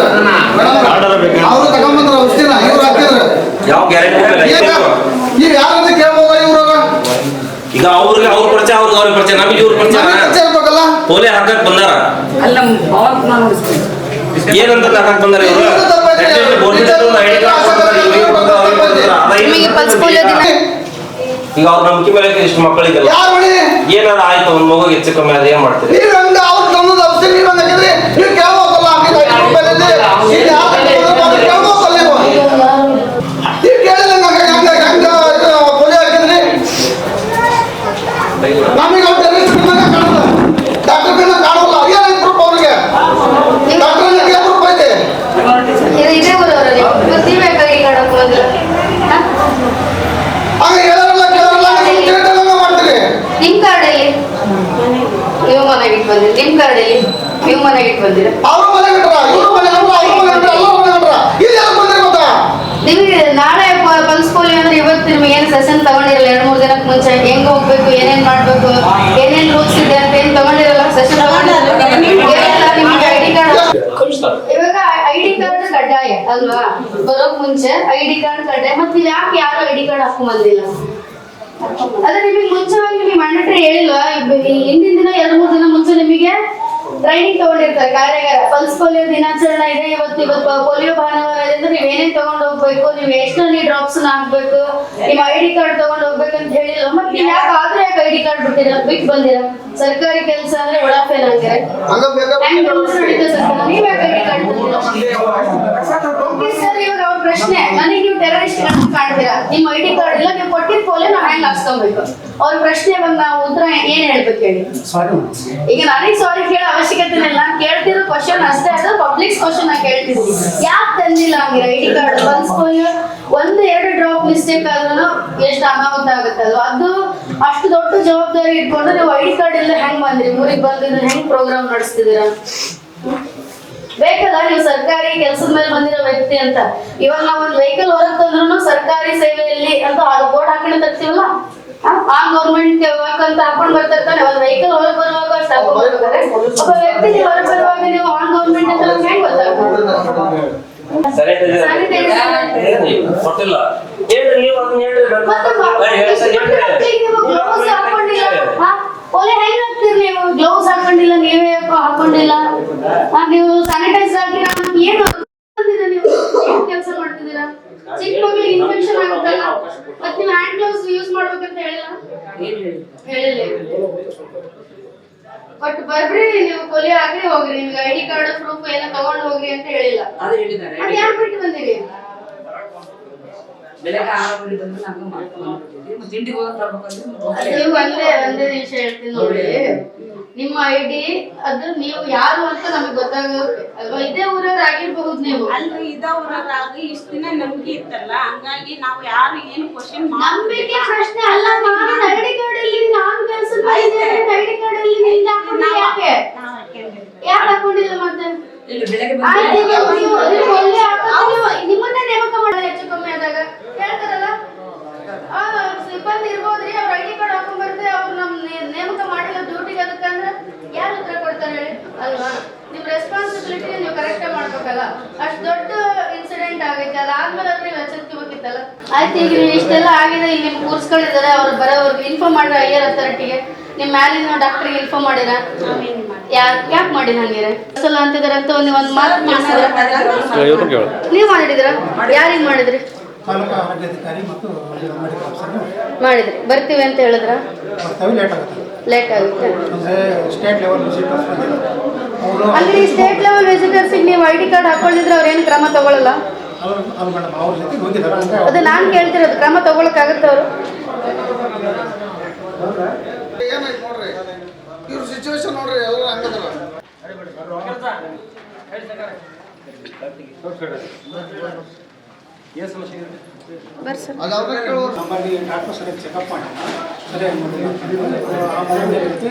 ಅವರು ತಗೊಂಬಂದ್ರ ಔಷಧಿನ ಇವ್ರು ಹಾಕಿದ್ರು. ಯಾವ ಗ್ಯಾರಂಟಿ ನೀವು ಯಾರಂತ ಕೇಳ್ಬೋದ ಇವ್ರಾಗ? ಈಗ ಅವ್ರಿಗೆ ಅವ್ರ ಪರಿಚಯ, ಅವ್ರಿಗೆ ಪರಿಚಯ, ನಮಗೆ ಇವ್ರ ಪರಿಚಯ ಇರ್ಬೇಕಲ್ಲ. ಪೋಲಿಯೋ ಹಾಕಕ್ ಬಂದಾರ ಏನಂತ ಹಾಕಕ್ ಬಂದಾರ ಇವರು? ನಿಮಗೆ ಪಲ್ಸ್ ಪೋಲಿಯೋ ದಿನ ಈಗ ಅವ್ರ ನಂಬಿಕೆ ಮೇಲೆ ಇಷ್ಟು ಮಕ್ಕಳಿಗೆಲ್ಲ ಏನಾರ ಆಯ್ತು ಒಂದು ಮಗು ಹೆಚ್ಚು ಕಮ್ಮಿ ಆದ್ರೆ ಏನ್ ಮಾಡ್ತೀರಿ? ಇದೇ ಊರವರ ನೀವೇ ಐ ಡಿ ಕಾರ್ಡ್ ಹಾಕೋದಿಲ್ಲ? ನಿಮ್ಮ ಕಾರ್ಡಲ್ಲಿ ನೀವು ಮನೆಗೆ ಇಟ್ಟು ಬಂದಿರಿ. ನಿಮ್ಮ ಕಾರ್ಡಲ್ಲಿ ನೀವು ಮನೆಗೆ ಇಟ್ಟು ಬಂದಿರ? ನಿಮಗೆ ನಾಳೆ ಪಲ್ಸ್ ಪೋಲಿಯೋ ಅಂದ್ರೆ ಇವತ್ತು ನಿಮಗೆ ಏನು ಸೆಷನ್ ತಗೊಂಡಿರಲ್ಲ? 2-3 ದಿನಕ್ಕೆ ಮುಂಚೆ ಹೆಂಗ್ ಹೋಗ್ಬೇಕು, ಏನೇನ್ ಮಾಡ್ಬೇಕು, ಏನೇನ್ ರೂಲ್ಸ್ ಇದೆ ಅಂತ ಏನ್ ತಗೊಂಡಿರಲ್ಲ? ಸೆಷನ್ ತಗೊಂಡಿರಲ್ಲ ನಿಮ್ಗೆ ಐ ಡಿ ಕಾರ್ಡ್. ಇವಾಗ ಐ ಡಿ ಕಾರ್ಡ್ ಕಡ್ಡಾಯ ಅಲ್ವಾ? ಬರೋಕ್ ಮುಂಚೆ ಐ ಡಿ ಕಾರ್ಡ್ ಕಡ್ಡಾಯ. ಮತ್ತೆ ನೀವು ಯಾಕೆ ಯಾರು ಐ ಡಿ ಕಾರ್ಡ್ ಹಾಕೊಂಡ್ ಬಂದಿಲ್ಲ? ಅದೇ ನಿಮಗೆ ಮುಂಚೆವಾಗಿ ನಿಮಗೆ ಮ್ಯಾಂಡೇಟರಿ ಹೇಳಿಲ್ವಾ? ಹಿಂದಿನ ದಿನ 2-3 ದಿನ ಮುಂಚೆ ನಿಮಗೆ ಟ್ರೈನಿಂಗ್ ತಗೊಂಡಿರ್ತಾರೆ ಕಾರ್ಯಾಗಾರ. ಪಲ್ಸ್ ಪೋಲಿಯೋ ದಿನಾಚರಣೆ ಇದೆ ಇವತ್ತು ಪೋಲಿಯೋ ಭಾನುವಾರ ಇದೆ ಅಂದ್ರೆ ನೀವು ಏನೇನ್ ತಗೊಂಡು ಹೋಗ್ಬೇಕು, ನೀವು ಎಷ್ಟು ಡ್ರಾಪ್ಸ್ ಹಾಕ್ಬೇಕು, ನಿಮ್ಮ ಐ ಡಿ ಕಾರ್ಡ್ ತಗೊಂಡು ಹೋಗ್ಬೇಕಂತ ಹೇಳಿಲ್ಲ. ಮತ್ತೆ ನೀವು ಯಾಕೆ ಆದ್ರೆ ಯಾಕೆ ಐ ಡಿ ಕಾರ್ಡ್ ಬಿಟ್ಟು ಬಂದಿರ? ಸರ್ಕಾರಿ ಕೆಲಸ ಅಂದ್ರೆ ಒಳಪೇನ ಹಂಗೆ ಹೆಂಗ್ ರೂಲ್ಸ್ ನಡೀತದೆ ಸರ್ಕಾರ, ನೀವ್ ಯಾಕೆ ಐ ಡಿ ಕಾರ್ಡ್ ಸರ್? ಇವಾಗ ಅವ್ರ ಪ್ರಶ್ನೆ, ನನಗೆ ನೀವು ಟೆರರಿಸ್ಟ್ ಕಾಣ್ತೀರಾ, ನಿಮ್ಮ ಐ ಡಿ ಕಾರ್ಡ್ ಇಲ್ಲ, ನೀವು ಕೊಟ್ಟಿದ್ದ ಪೋಲಿಯೋ ನಾವು ಹೆಂಗ್ ಹಾಕ್ಸ್ಕೊಬೇಕು? ಅವ್ರ ಪ್ರಶ್ನೆ ಬಂದ್ ನಾವು ಉತ್ತರ ಏನ್ ಹೇಳ್ಬೇಕು ಹೇಳಿ? ಈಗ ನನಗೆ ಸಾರಿ ಕೇಳೋ ಅವಶ್ಯಕತೆ ಇಲ್ಲ, ನಾನು ಕೇಳ್ತಿರೋ ಕ್ವಶನ್ ಅಷ್ಟೇ, ಅದು ಪಬ್ಲಿಕ್ ಕ್ವಶನ್ ನಾ ಕೇಳ್ತಿದ್ವಿ. ಯಾಕೆ ತಂದಿಲ್ಲ ಹಂಗೆ I D card? Pulse polio 1-2 drop mistake ಆದ್ರೂ ಎಷ್ಟು ಅನಾಹುತ ಆಗುತ್ತಲ್ವ? ಅದು ಅಷ್ಟು ದೊಡ್ಡ ಜವಾಬ್ದಾರಿ ಇಟ್ಕೊಂಡು ನೀವು ಐ ಡಿ ಕಾರ್ಡ್ ಇಲ್ಲ ಹೆಂಗ್ ಬಂದ್ರಿ? ಊರಿಗೆ ಬಂದಿದ್ರೆ ಹೆಂಗ್ ಪ್ರೋಗ್ರಾಮ್ ನಡೆಸ್ತಿದ್ದೀರಾ? ಬೇಕಲ್ಲ, ನೀವು ಸರ್ಕಾರಿ ಕೆಲಸದ ಮೇಲೆ ಬಂದಿರೋ ವ್ಯಕ್ತಿ ಅಂತ. ಇವಾಗ ನಾವು ಒಂದು ವೆಹಿಕಲ್ ಹೊರಗೆ ತಂದ್ರು ಸರ್ಕಾರಿ ಸೇವೆಯಲ್ಲಿ ಅಂತ ಬೋರ್ಡ್ ಹಾಕೊಂಡು ತರ್ತೀವಲ್ಲ, ಆ ಗೌರ್ಮೆಂಟ್ ವರ್ಕ್ ಅಂತ ಹಾಕೊಂಡ್ ಬರ್ತಿರ್ತಾನೆ. ಒಂದು ವೆಹಿಕಲ್ ಹೊರಗೆ ಬರುವಾಗ ಅಷ್ಟು ಹಾಕೊಂಡ್ ಬರ್ತಾರೆ. ಒಬ್ಬ ವ್ಯಕ್ತಿ ಹೊರಗೆ ಬರುವಾಗ ನೀವು ಆನ್ ಗೌರ್ಮೆಂಟ್ ಅಂತ ಹೆಂಗ್ ಗೊತ್ತಾಗ್ತದೆ? ಕೊಟ್ಟಿಲ್ಲ ಹೇಳ್ರಿ, ನೀವು ಅದನ್ನ ಹೇಳ್ರಿ. ಒಲೆ ಹೆಂಗ್ ಹಾಕ್ತೀರಿ ನೀವು? ಗ್ಲೌಸ್ ಹಾಕೊಂಡಿಲ್ಲ, ನೀವೇ ಹಾಕೊಂಡಿಲ್ಲ, ನೀವು ಸ್ಯಾನಿಟೈಸರ್ ಹಾಕಿ ಏನು ಕೆಲಸ ಮಾಡ್ತಿದ್ದೀರಾ? ಚಿಕ್ಕ ಮಕ್ಕಳಿಗೆ ಇನ್ಫೆಕ್ಷನ್ ಆಗುತ್ತಲ್ಲ, ಮತ್ತೆ ನೀವು ಹ್ಯಾಂಡ್ ಗ್ಲೌಸ್ ಯೂಸ್ ಮಾಡ್ಬೇಕಂತ ಹೇಳಿಲ್ಲ? ಹೇಳಿಲ್ಲ. ಬಟ್ ಬರ್ಬ್ರಿ ನೀವು ಪೋಲಿಯೋ ಹಾಕಿ ಹೋಗ್ರಿ, ನಿಮ್ಗೆ ಐ ಡಿ ಕಾರ್ಡ್ ಪ್ರೂಫ್ ಎಲ್ಲ ತಗೊಂಡು ಹೋಗ್ರಿ ಅಂತ ಹೇಳಿಲ್ಲ. ಅದು ಯಾಕೆ ಬಿಟ್ಟು ಬಂದಿರಿ? ನೀವು ಒಂದೇ ನಿಮಿಷ ಹೇಳ್ತೀನಿ ನೋಡಿ. ನಿಮ್ಮ ಐ ಡಿ ಅದು ನೀವು ಯಾರು ಅಂತ ನಮಗೆ ಗೊತ್ತಾಗುತ್ತೆ ಅಲ್ವಾ? ಇದೇ ಊರವ್ರು ಆಗಿರ್ಬಹುದು ನೀವು. ಅಲ್ಲಿ ಇದೇ ಊರವ್ರಾಗಿ ಇಷ್ಟು ದಿನ ನಂಬಿಕೆ ಇತ್ತಲ್ಲ, ಹಂಗಾಗಿ ನಾವು ಯಾರು ಏನು ಕ್ವಶನ್ ನಂಬಿಕೆ ಪ್ರಶ್ನೆ ಅಲ್ಲ. ನಾನು ಐ ಡಿ ಕಾರ್ಡ್ ಅಲ್ಲಿ ನಾನು ಕೆಲಸ ಮಾಡಿದ್ದೇನೆ, ಐ ಡಿ ಕಾರ್ಡ್ ಅಲ್ಲಿ ನಿಂದ ಹಾಕೊಂಡಿಲ್ಲ. ಯಾಕೆ ಹಾಕೊಂಡಿಲ್ಲ? ಮತ್ತೆ ನಿಮ್ಮನ್ನೇ ನೇಮಕ ಮಾಡೋದು ಹೆಚ್ಚು ಕಮ್ಮಿ ಆದಾಗ ಹೇಳ್ತಾರಲ್ಲ, ಸಿಬ್ಬಂದಿ ಇರ್ಬೋದ್ರಿ, ಅವ್ರ ಐ ಡಿ ಕಾರ್ಡ್ ಹಾಕೊಂಡ್ ಬರ್ತಾರೆ, ಅವ್ರು ನಮ್ ನೇಮಕ ಮಾಡಿಲ್ಲ ಡ್ಯೂಟಿಗೆ, ಅದಕ್ಕಂದ್ರೆ ಯಾರು ಉತ್ತರ ಕೊಡ್ತಾರೆ ಹೇಳಿ? ಅಲ್ವಾ? ನಿಮ್ ರೆಸ್ಪಾನ್ಸಿಬಿಲಿಟಿ ನೀವು ಕರೆಕ್ಟ್ ಮಾಡ್ಬೇಕಲ್ಲ. ಅಷ್ಟು ದೊಡ್ಡ ಇನ್ಸಿಡೆಂಟ್ ಆಗೈತೆ, ಅದಾದ್ಮೇಲೆ ಅವ್ರು ನೀವು ಎಚ್ಚರಿಕೆಬೇಕಿತ್ತಲ್ಲ. ಆಯ್ತು, ಈಗ ನೀವು ಇಷ್ಟೆಲ್ಲ ಆಗಿದೆ, ಇಲ್ಲಿ ನಿಮ್ ಕೂರ್ಸ್ಕೊಂಡಿದ್ದಾರೆ, ಅವ್ರು ಬರೋವ್ರಿಗೆ ಇನ್ಫಾರ್ಮ್ ಮಾಡ್ರೆ ಹೈಯರ್ ಅಥಾರಿಟಿಗೆ. ನಿಮ್ಮ ಮ್ಯಾಲಿನ ಡಾಕ್ಟರ್ಗೆ ಇನ್ಫಾರ್ಮ್ ಮಾಡಿರ? ಯಾಕೆ ಮಾಡಿರ ಹಂಗಿರ? ಸಲ ಅಂತಿದಾರೆ ಅಂತ ಒಂದು ಮಾತು ನೀವು ಮಾಡಿದ್ರ? ಯಾರಿಗೆ ಮಾಡಿದ್ರಿ? ತಾಲೂಕು ಆರೋಗ್ಯಾಧಿಕಾರಿ ಮತ್ತು ಮೆಡಿಕಲ್ ಆಫೀಸರ್ ಮಾಡಿದ್ರಿ. ಬರ್ತೀವಿ ಅಂತ ಹೇಳಿದ್ರ? ಲೇಟ್ ಆಗುತ್ತೆ. ಲೇಟ್ ಆಗುತ್ತೆ. ಅಂದರೆ ಸ್ಟೇಟ್ ಲೆವೆಲ್ ವಿಸಿಟರ್ಸ್ ಅವರು ಅಂದ್ರೆ ಈ ಸ್ಟೇಟ್ ಲೆವೆಲ್ ವಿಸಿಟರ್ಸಿಗೆ ನೀವು ಐ ಡಿ ಕಾರ್ಡ್ ಹಾಕೊಂಡಿದ್ರೆ ಅವ್ರು ಏನು ಕ್ರಮ ತಗೊಳ್ಳಲ್ಲ? ಅದು ಮೇಡಮ್ ಅವ್ರ ಜೊತೆ ಹೋಗಿದ್ದಾರೆ ಅಂದರೆ ಅದು ನಾನು ಕೇಳ್ತಿರೋದು, ಕ್ರಮ ತಗೊಳಕ್ಕಾಗತ್ತೆ ಅವರು? ಏನಾಯ್ತು ನೋಡ್ರಿ, ಇವ್ರ ಸಿಚುವೇಶನ್ ನೋಡ್ರಿ, ಎಲ್ಲರೂ ಹಂಗದಲ್ಲ. ಬರ್ರಿ ಸರ್. ಅದು ಅವ್ರನ್ನ ಕೇಳೋರು. ನಮ್ಮಲ್ಲಿ ಡಾಕ್ಟರ್ ಸರಿಯಾಗಿ ಚೆಕಪ್ ಮಾಡಿ ಸರಿಯಾಗಿ ಮಾಡಿಲ್ಲ ಆ ಮನೆಯಲ್ಲಿ ರೀತಿ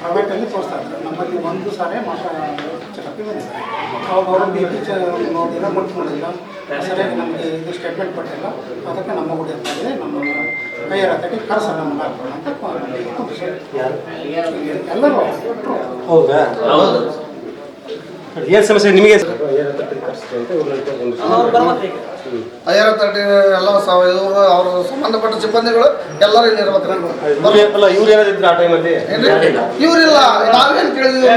ಪ್ರೈವೇಟಲ್ಲಿ ತೋರಿಸ್ತಾ ಇದ್ದಾರೆ. ನಮ್ಮಲ್ಲಿ ಒಂದು ಸಾರಿ ಮಾತ್ರ ಚೆಕಪ್ಪಿಗೆ ಬಂದಿದ್ದಾರೆ. ಅವಾಗ ಅವರು ಬಿ ಪಿ ನೋಡಿಲ್ಲ, ಮುಟ್ಟು ನೋಡಿಲ್ಲ, ಸರಿಯಾಗಿ ನಮಗೆ ಇದು ಸ್ಟೇಟ್ಮೆಂಟ್ ಕೊಟ್ಟಿಲ್ಲ. ಅದಕ್ಕೆ ನಮ್ಮ ಹುಡುಗ ಇದೆ, ನಮ್ಮ ಕೈಯರ ಹತ್ತಕ್ಕೆ ಕರೆಸ ನಮ್ಮನ್ನ ಅಂತ ಎಲ್ಲರೂ ಕೊಟ್ಟರು. ಹೌದಾ? ಏನು ಸಮಸ್ಯೆ ನಿಮಗೆ? ಐಆರ್ ತರ್ಟಿ ಎಲ್ಲ ಇವರು ಅವರು ಸಂಬಂಧಪಟ್ಟ ಸಿಬ್ಬಂದಿಗಳು ಎಲ್ಲರೂ ಇಲ್ಲಿ ಇರ್ಬೇಕು. ಇವ್ರು ಏನಾದಿದ್ರು ಆ ಟೈಮಲ್ಲಿ? ಇವ್ರಿಲ್ಲ, ನಾವೇನು ಕೇಳಿದ್ವಿ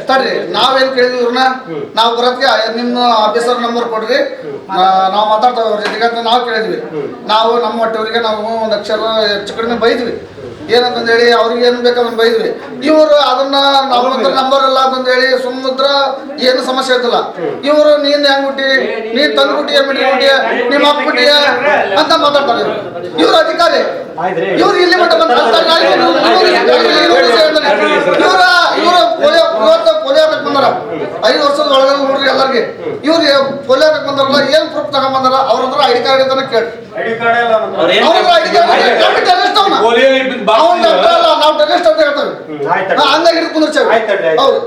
ತಡ್ರಿ, ನಾವೇನು ಕೇಳಿದ್ವಿ ಇವ್ರನ್ನ, ನಾವು ಬರೋದಕ್ಕೆ ನಿಮ್ಮ ಆಫೀಸರ್ ನಂಬರ್ ಕೊಡ್ರಿ, ನಾವು ಮಾತಾಡ್ತೇವೆ ಅವ್ರ ಜೊತೆಗೆ ಅಂತ ನಾವು ಕೇಳಿದ್ವಿ. ನಾವು ನಮ್ಮ ಒಟ್ಟವರಿಗೆ ನಾವು ಒಂದು ಅಕ್ಷರ ಹೆಚ್ಚು ಕಡಿಮೆ ಬೈದ್ವಿ. ಏನಂತಂದೇಳಿ ಅವ್ರಿಗೆ ಏನು ಬೇಕಂದ್ರೆ ಬೈದ್ವಿ. ಇವರು ಅದನ್ನ ನಮ್ಮ ಹತ್ರ ನಂಬರ್ ಇಲ್ಲ ಅಂತಂದೇಳಿ ಸುಮ್ಮದ್ರ ಏನು ಸಮಸ್ಯೆ ಇರ್ತಲ್ಲ. ಇವರು ನೀನ್ ಹೆಂಗ್ ಹುಟ್ಟಿ, ನೀನ್ ತಂದು ಹುಟ್ಟಿಯ ಮಿಡಿ ಹುಟ್ಟಿಯ, ನಿಮ್ಮ ಅಪ್ಪ ಹುಟ್ಟಿಯ ಅಂತ ಮಾತಾಡ್ತಾರೆ. ಇವ್ರ ಅಧಿಕಾರಿ ಇವ್ರು ಇಲ್ಲಿ ಮಟ್ಟ ಬಂದ ಇವ್ರ ಪೋಲಿಯೋ ಹಾಕಕ್ ಬಂದಾರ. 5 ವರ್ಷದ ಒಳಗೆ ನೋಡ್ರಿ ಎಲ್ಲರಿಗೆ. ಇವ್ರು ಪೋಲಿಯೋ ಹಾಕಕ್ ಬಂದಾರಲ್ಲ, ಏನ್ ಪ್ರೂಫ್ ತಗೊಂಬಂದಾರ? ಅವ್ರ ಹತ್ರ ಐಡಿ ಕಾರ್ಡ್ ಇದ್ದಾನೆ ಕೇಳಿ. ನಾವು ಟೆಸ್ಟ್ ಅಂತ ಹೇಳ್ತೇವೆ, ಹಂಗಾಗಿ ಹಿಡಿದು ಕುಂದಿರ್ತೇವೆ. ಹೌದು,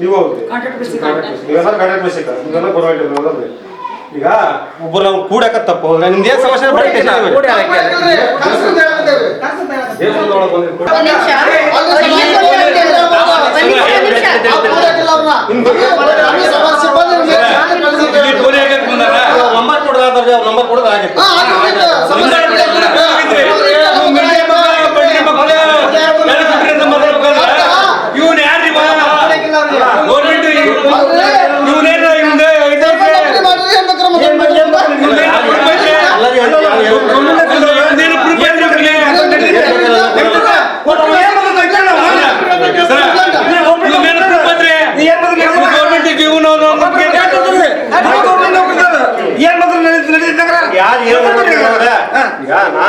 ನೀವು ಈಗ ಒಬ್ಬರು ನಾವು ಕೂಡಕ ತಪ್ಪು ಹೋದ್ರೆ ನಿಮ್ದು ಏನು ಸಮಸ್ಯೆ? ಒಂದ್ ನಿಮಿಷ. ನಂಬರ್ ಕೊಡೋದಾದ್ರೆ ನಂಬರ್ ಕೊಡೋದಾಗಿತ್ತು. ಇವನು ಯಾರು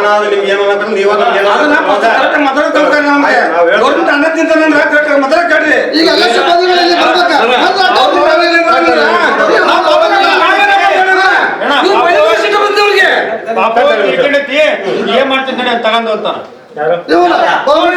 ನಾನು ನಿಮ್ಗೆ ಏನೋ ನೀವು ಏನ್ ಮಾಡ್ತಿದ್ದೇನೆ ತಗೊಂಡು ಅಂತ ಅವ್ರು ಕೂಡ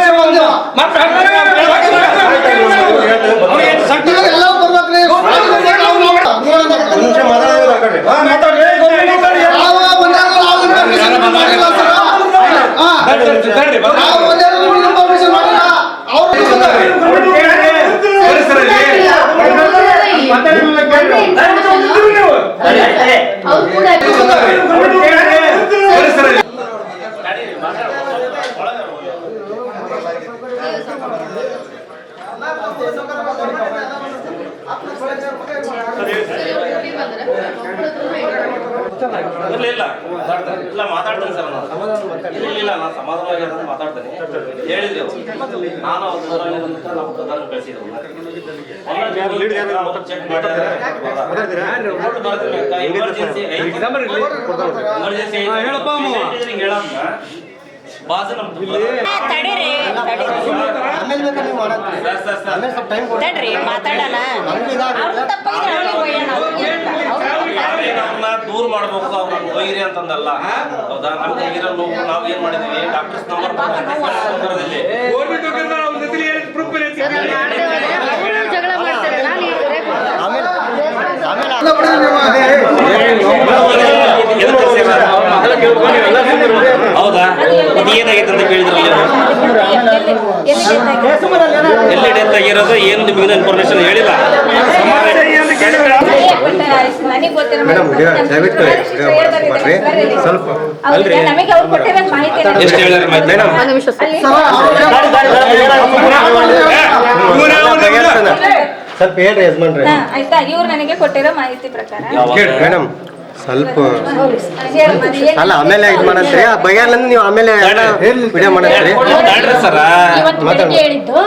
ಇಲ್ಲ ಮಾತಾಡ್ತೇನೆ ಸರ್. ಇಲ್ಲ ನಾನು ಸಮಾಧಾನವಾಗಿ ಮಾತಾಡ್ತೇನೆ ಹೇಳಿದ್ರಿ. ನಾನು ನಾವು ಕಳಿಸಿದ್ರು ದೂರ ಮಾಡ್ಬೇಕು ಅವ್ರನ್ನ ಒಯ್ಯಿರಿ ಅಂತಂದಲ್ಲ. ಹೌದಾ? ನಮ್ಗೆ ಇರಲು ನಾವು ಏನ್ ಮಾಡಿದ್ವಿ, ಡಾಕ್ಟರ್ಸ್ ನಂಬರ್ ಜಗಳ ಮಾಡ್ತಾರೆ. ಹೌದಾ? ಏನಾಗೈತೆ ಅಂತ ಕೇಳಿದ್ರಲ್ಲ. ತೆಗಿರೋದು ಏನು ನಿಮಗೆ ಇನ್ಫಾರ್ಮೇಶನ್ ಹೇಳಿಲ್ಲ. ಎಷ್ಟು ಹೇಳಿದ್ರೆ ಸ್ವಲ್ಪ ಹೇಳ್ರಿ ಯಜಮಾನ್ರಿ. ಆಯ್ತಾ, ಇವ್ರು ನನಗೆ ಕೊಟ್ಟಿರೋ ಮಾಹಿತಿ ಪ್ರಕಾರ ಮೇಡಮ್ ಸ್ವಲ್ಪ ಅಲ್ಲ ಆಮೇಲೆ ಇದು ಮಾಡತ್ರಿ ಬಗೆಹರ್ಲಿಂದ ನೀವು ಆಮೇಲೆ ವಿಡಿಯೋ ಮಾಡತ್ರಿ. ಇವತ್ತು ಬೆಳಿಗ್ಗೆ ಹೇಳಿದ್ದು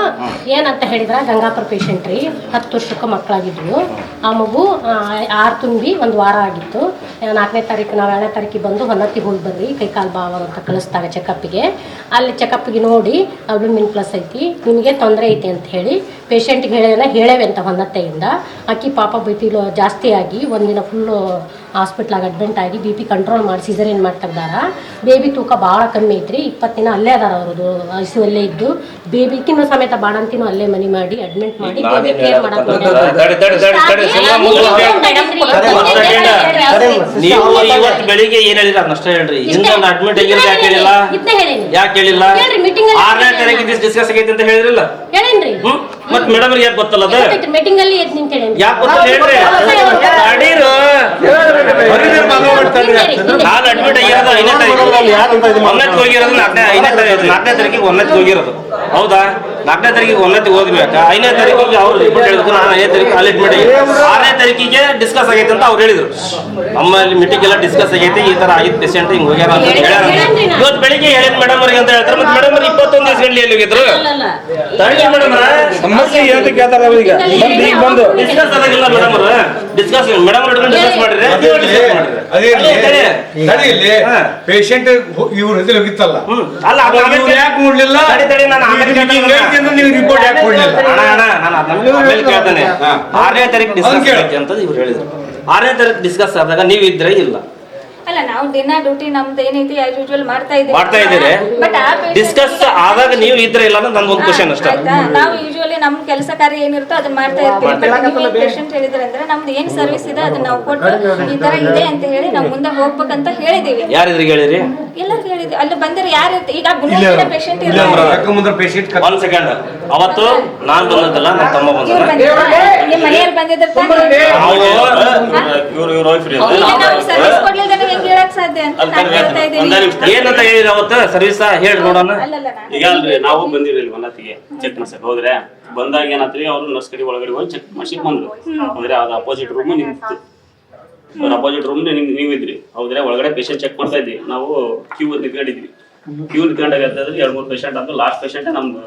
ಏನಂತ ಹೇಳಿದ್ರ ಗಂಗಾಪುರ ಪೇಷಂಟ್ ರೀ, 10 ವರ್ಷಕ್ಕೆ ಮಕ್ಕಳಾಗಿದ್ವು. ಆ ಮಗು 6 ತುಂಬಿ 1 ವಾರ ಆಗಿತ್ತು. 4ನೇ ತಾರೀಕು ನಾವು 2ನೇ ತಾರೀಕಿಗೆ ಬಂದು ಹೊನ್ನತ್ತಿಗೆ ಹೋಗಿ ಬರ್ರಿ, ಕೈ ಕಾಲು ಬಾವ ಅಂತ ಕಳಿಸ್ದಾಗ ಚೆಕಪ್ಪಿಗೆ. ಅಲ್ಲಿ ಚೆಕಪ್ಪಿಗೆ ನೋಡಿ ಅಬ್ಡಮಿನ್ ಪ್ಲಸ್ ಐತಿ, ನಿಮಗೆ ತೊಂದರೆ ಐತಿ ಅಂತ ಹೇಳಿ ಪೇಷಂಟ್ಗೆ ಹೇಳೇವೆ ಅಂತ ಹೊನ್ನತ್ತೆಯಿಂದ. ಅಕ್ಕಿ ಪಾಪ BP ಜಾಸ್ತಿ ಆಗಿ ಒಂದಿನ ಫುಲ್ಲು ಹಾಸ್ಪಿಟ್ಲಾಗ ಅಡ್ಮಿಂಟ್ ಆಗಿ BP ಕಂಟ್ರೋಲ್ ಮಾಡಿ ಸಿಸೇರಿಯನ್ ಮಾಡಿ ತೆಗ್ದಾರ. ಬೇಬಿ ತೂಕ ಭಾಳ ಕಮ್ಮಿ ಐತ್ರಿ. 20 ದಿನ ಅಲ್ಲೇ ಅದಾರ ಅವ್ರದ್ದು ICU ಅಲ್ಲೇ ಇದ್ದು. ಬೇಬಿಕಿನ್ನೂ ಸಮೇತ ಬಾಣಂತಿನೂ ಅಲ್ಲೇ ಮನಿ ಮಾಡಿ ಅಡ್ಮಿಟ್ ಮಾಡಿ ಬೇಬಿ ಕೇರ್ ಮಾಡಕ್ಕೆ ನೀವು ಇವತ್ತು ಬೆಳಿಗ್ಗೆ ಏನ್ ಹೇಳಿಲ್ಲ ಅಷ್ಟೇ ಹೇಳ್ರಿ. ಹಿಂದೊಂದು ಅಡ್ಮಿಟ್ ಆಗಿರೋದು ಯಾಕೆ ಹೇಳಿಲ್ಲ? ಯಾಕೆ ಹೇಳಿಲ್ಲ? 6ನೇ ತಾರೀಕು ಡಿಸ್ಕಸ್ ಆಗೈತೆ ಅಂತ ಹೇಳಿದ್ರಲ್ಲ, ಹೇಳೇನ್ರಿ. ಮತ್ ಮೇಡಮ್ ಯಾಕೆ ಗೊತ್ತಲ್ಲ ಅದು? ಮೀಟಿಂಗ್ ಅಲ್ಲಿ ಎದ್ದು ನಿಂತ ಹೇಳೇನ್ರಿ. ಯಾಕೆ ಗೊತ್ತಲ್ಲ ಹೇಳ್ರಿ? ಅಡೀರು ನಾನು ಅಡ್ಮಿಟ್ ಆಗಿರೋದು 5ನೇ ತಾರೀಕು, ಒನ್ನತ್ತಿಗೆ ಹೋಗಿರೋದು 4ನೇ ತಾರೀಕಿಗೆ ಒನ್ನತ್ತಿಗೆ ಹೋಗಿರೋದು. ಹೌದಾ? 4ನೇ ತಾರೀಕಿಗೆ ಒನ್ನತ್ತಿಗೆ ಹೋಗ್ಬೇಕಾ? 5ನೇ ತಾರೀಕಿಗೆ ಅವ್ರು ರಿಪೋರ್ಟ್ ಹೇಳಿದ್ರು, ನಾನು 5ನೇ ತಾರೀಕು ಅಲ್ಲಿ ಅಡ್ಮಿಟ್ ಆಗಿ 6ನೇ ತಾರೀಕಿಗೆ ಡಿಸ್ಕಸ್ ಆಗೈತೆ ಅಂತ ಅವ್ರು ಹೇಳಿದ್ರು. ನಮ್ಮಲ್ಲಿ ಮೀಟಿಂಗ್ ಎಲ್ಲ ಡಿಸ್ಕಸ್ ಆಗೈತೆ, ಈ ತರ 5 ಪೇಷಂಟ್ ಹಿಂಗ್ ಹೋಗ್ಯಾರ ಅಂತ ಹೇಳ್ಯಾರ. ಇವತ್ತು ಬೆಳಿಗ್ಗೆ ಹೇಳಿದ್ ಮೇಡಮ್ ಅವ್ರಿಗೆ ಅಂತ ಹೇಳ್ತಾರೆ. ಮತ್ತೆ ಮೇಡಮ್ ಅವ್ರು 21 ದಿವಸ ಗಂಟೆ ಎಲ್ಲಿ ಹೋಗಿದ್ರು? ಸಮಸ್ಯೆ ಏನಂತ ಕೇಳ್ತಾರ ಈಗ ಬಂದು ಡಿಸ್ಕಸ್ ಆದಾಗಿಲ್ಲ ಮೇಡಮ್ ಅವರು ಡಿಸ್ಕಸ್ ಮೇಡಮ್ ಅವ್ರು ಡಿಸ್ಕಸ್ ಮಾಡಿದ್ರೆ ಪೇಷಂಟ್ ಇವ್ರ ಹೆಸರು ಹೋಗಿತ್ತಲ್ಲ, ಅಲ್ಲ ಯಾಕೆ ನೋಡ್ಲಿಲ್ಲ? ನೀವು ರಿಪೋರ್ಟ್ ಯಾಕೆ ಕೊಡ್ಲಿಲ್ಲ? ಕೇಳ್ತಾನೆ. 6ನೇ ತಾರೀಕು ಡಿಸ್ಕಸ್ ಆಗೈತೆ ಅಂತ ಇವ್ರು ಹೇಳಿದ್ರು. 6ನೇ ತಾರೀಕು ಡಿಸ್ಕಸ್ ಆದಾಗ ನೀವು ಇದ್ರೆ ಇಲ್ಲ. ಅಲ್ಲ, ನಾವು ದಿನ ಡ್ಯೂಟಿ ನಮ್ದು ಏನೈತಿ ಆಸ್ ಯೂಶುವಲ್ ಮಾಡ್ತಾ ಇದ್ದೀರಿ. ಡಿಸ್ಕಸ್ ಆದಾಗ ನೀವು ಇದ್ರೆ ಇಲ್ಲ ಅಂತ ನಂದೊಂದು ಕ್ವಶನ್ ಅಷ್ಟೇ. ನಾವು ಯೂಶುವಲಿ ನಮ್ಮ ಕೆಲಸ ಕಾರ್ಯ ಏನಿರುತ್ತೋ ಅದನ್ನ ಮಾಡ್ತಾ ಇರ್ತೀವಿ. ಬಟ್ ನೀವು ಪೇಷಂಟ್ ಹೇಳಿದ್ರೆ ಅಂದ್ರೆ ನಮ್ದು ಏನ್ ಸರ್ವಿಸ್ ಇದೆ ಅದನ್ನ ನಾವು ಕೊಟ್ಟು ಈ ತರ ಇದೆ ಅಂತ ಹೇಳಿ ನಾವು ಮುಂದೆ ಹೋಗ್ಬೇಕಂತ ಹೇಳಿದೀವಿ. ಯಾರಿದ್ರಿಗೆ ಹೇಳಿರಿ? ಎಲ್ಲರಿಗೂ ಹೇಳಿದ್ವಿ. ಅಲ್ಲಿ ಬಂದ್ರೆ ಯಾರು ಈಗ 3 ಪೇಷಂಟ್ ಇರ್ತಾರೆ. 1 ಸೆಕೆಂಡ್. ಅವತ್ತು ನಾನ್ ಬಂದದ್ದಲ್ಲ, ನನ್ನ ತಮ್ಮ ಬಂದ, ನಿಮ್ಮ ಮನೆಯವ್ರು ಬಂದಿದ್ರೆ ಸರ್ವಿಸ್ ಕೊಡ್ಲಿಲ್ಲ ಹೆಂಗ್ ಹೇಳಕ್ ಸಾಧ್ಯ ಅಂತ ನಾನು ಹೇಳ್ತಾ ಇದ್ದೀನಿ. ಏನಂತ ಹೇಳಿರಿ ಅವತ್ತು ಸರ್ವಿಸ್ ಹೇಳ್ರಿ ನೋಡೋಣ. ಈಗ ಅಲ್ರಿ ನಾವು ಬಂದಿವ್ರಿ ಇಲ್ಲಿ ಹೊನ್ನತ್ತಿಗೆ ಚೆಕ್ ಮಾಡ್ಸಕ್ ಹೋದ್ರೆ ಬಂದಾಗ ಏನಾತ್ರಿ ಅವ್ರು ನರ್ಸ್ ಕಡೆ ಒಳಗಡೆ ಹೋಗಿ ಚೆಕ್ ಮಾಡ್ಸಿಕ್ ಬಂದ್ರು. ಅಂದ್ರೆ ಅದು ಅಪೋಸಿಟ್ ರೂಮ್ ನಿಂತಿತ್ತು. ಅವ್ರ ಅಪೋಸಿಟ್ ರೂಮ್ ನೀವಿದ್ರಿ. ಹೌದ್ರೆ ಒಳಗಡೆ ಪೇಷಂಟ್ ಚೆಕ್ ಮಾಡ್ತಾ ಇದ್ವಿ. ನಾವು ಕ್ಯೂ ನಿಂತ್ಕೊಂಡಿದ್ವಿ. ಕ್ಯೂ ನಿಂತ್ಕೊಂಡಾಗ 2-3 ಪೇಷಂಟ್ ಅಂದ್ರೆ ಲಾಸ್ಟ್ ಪೇಷಂಟ್ ನಮ್ದು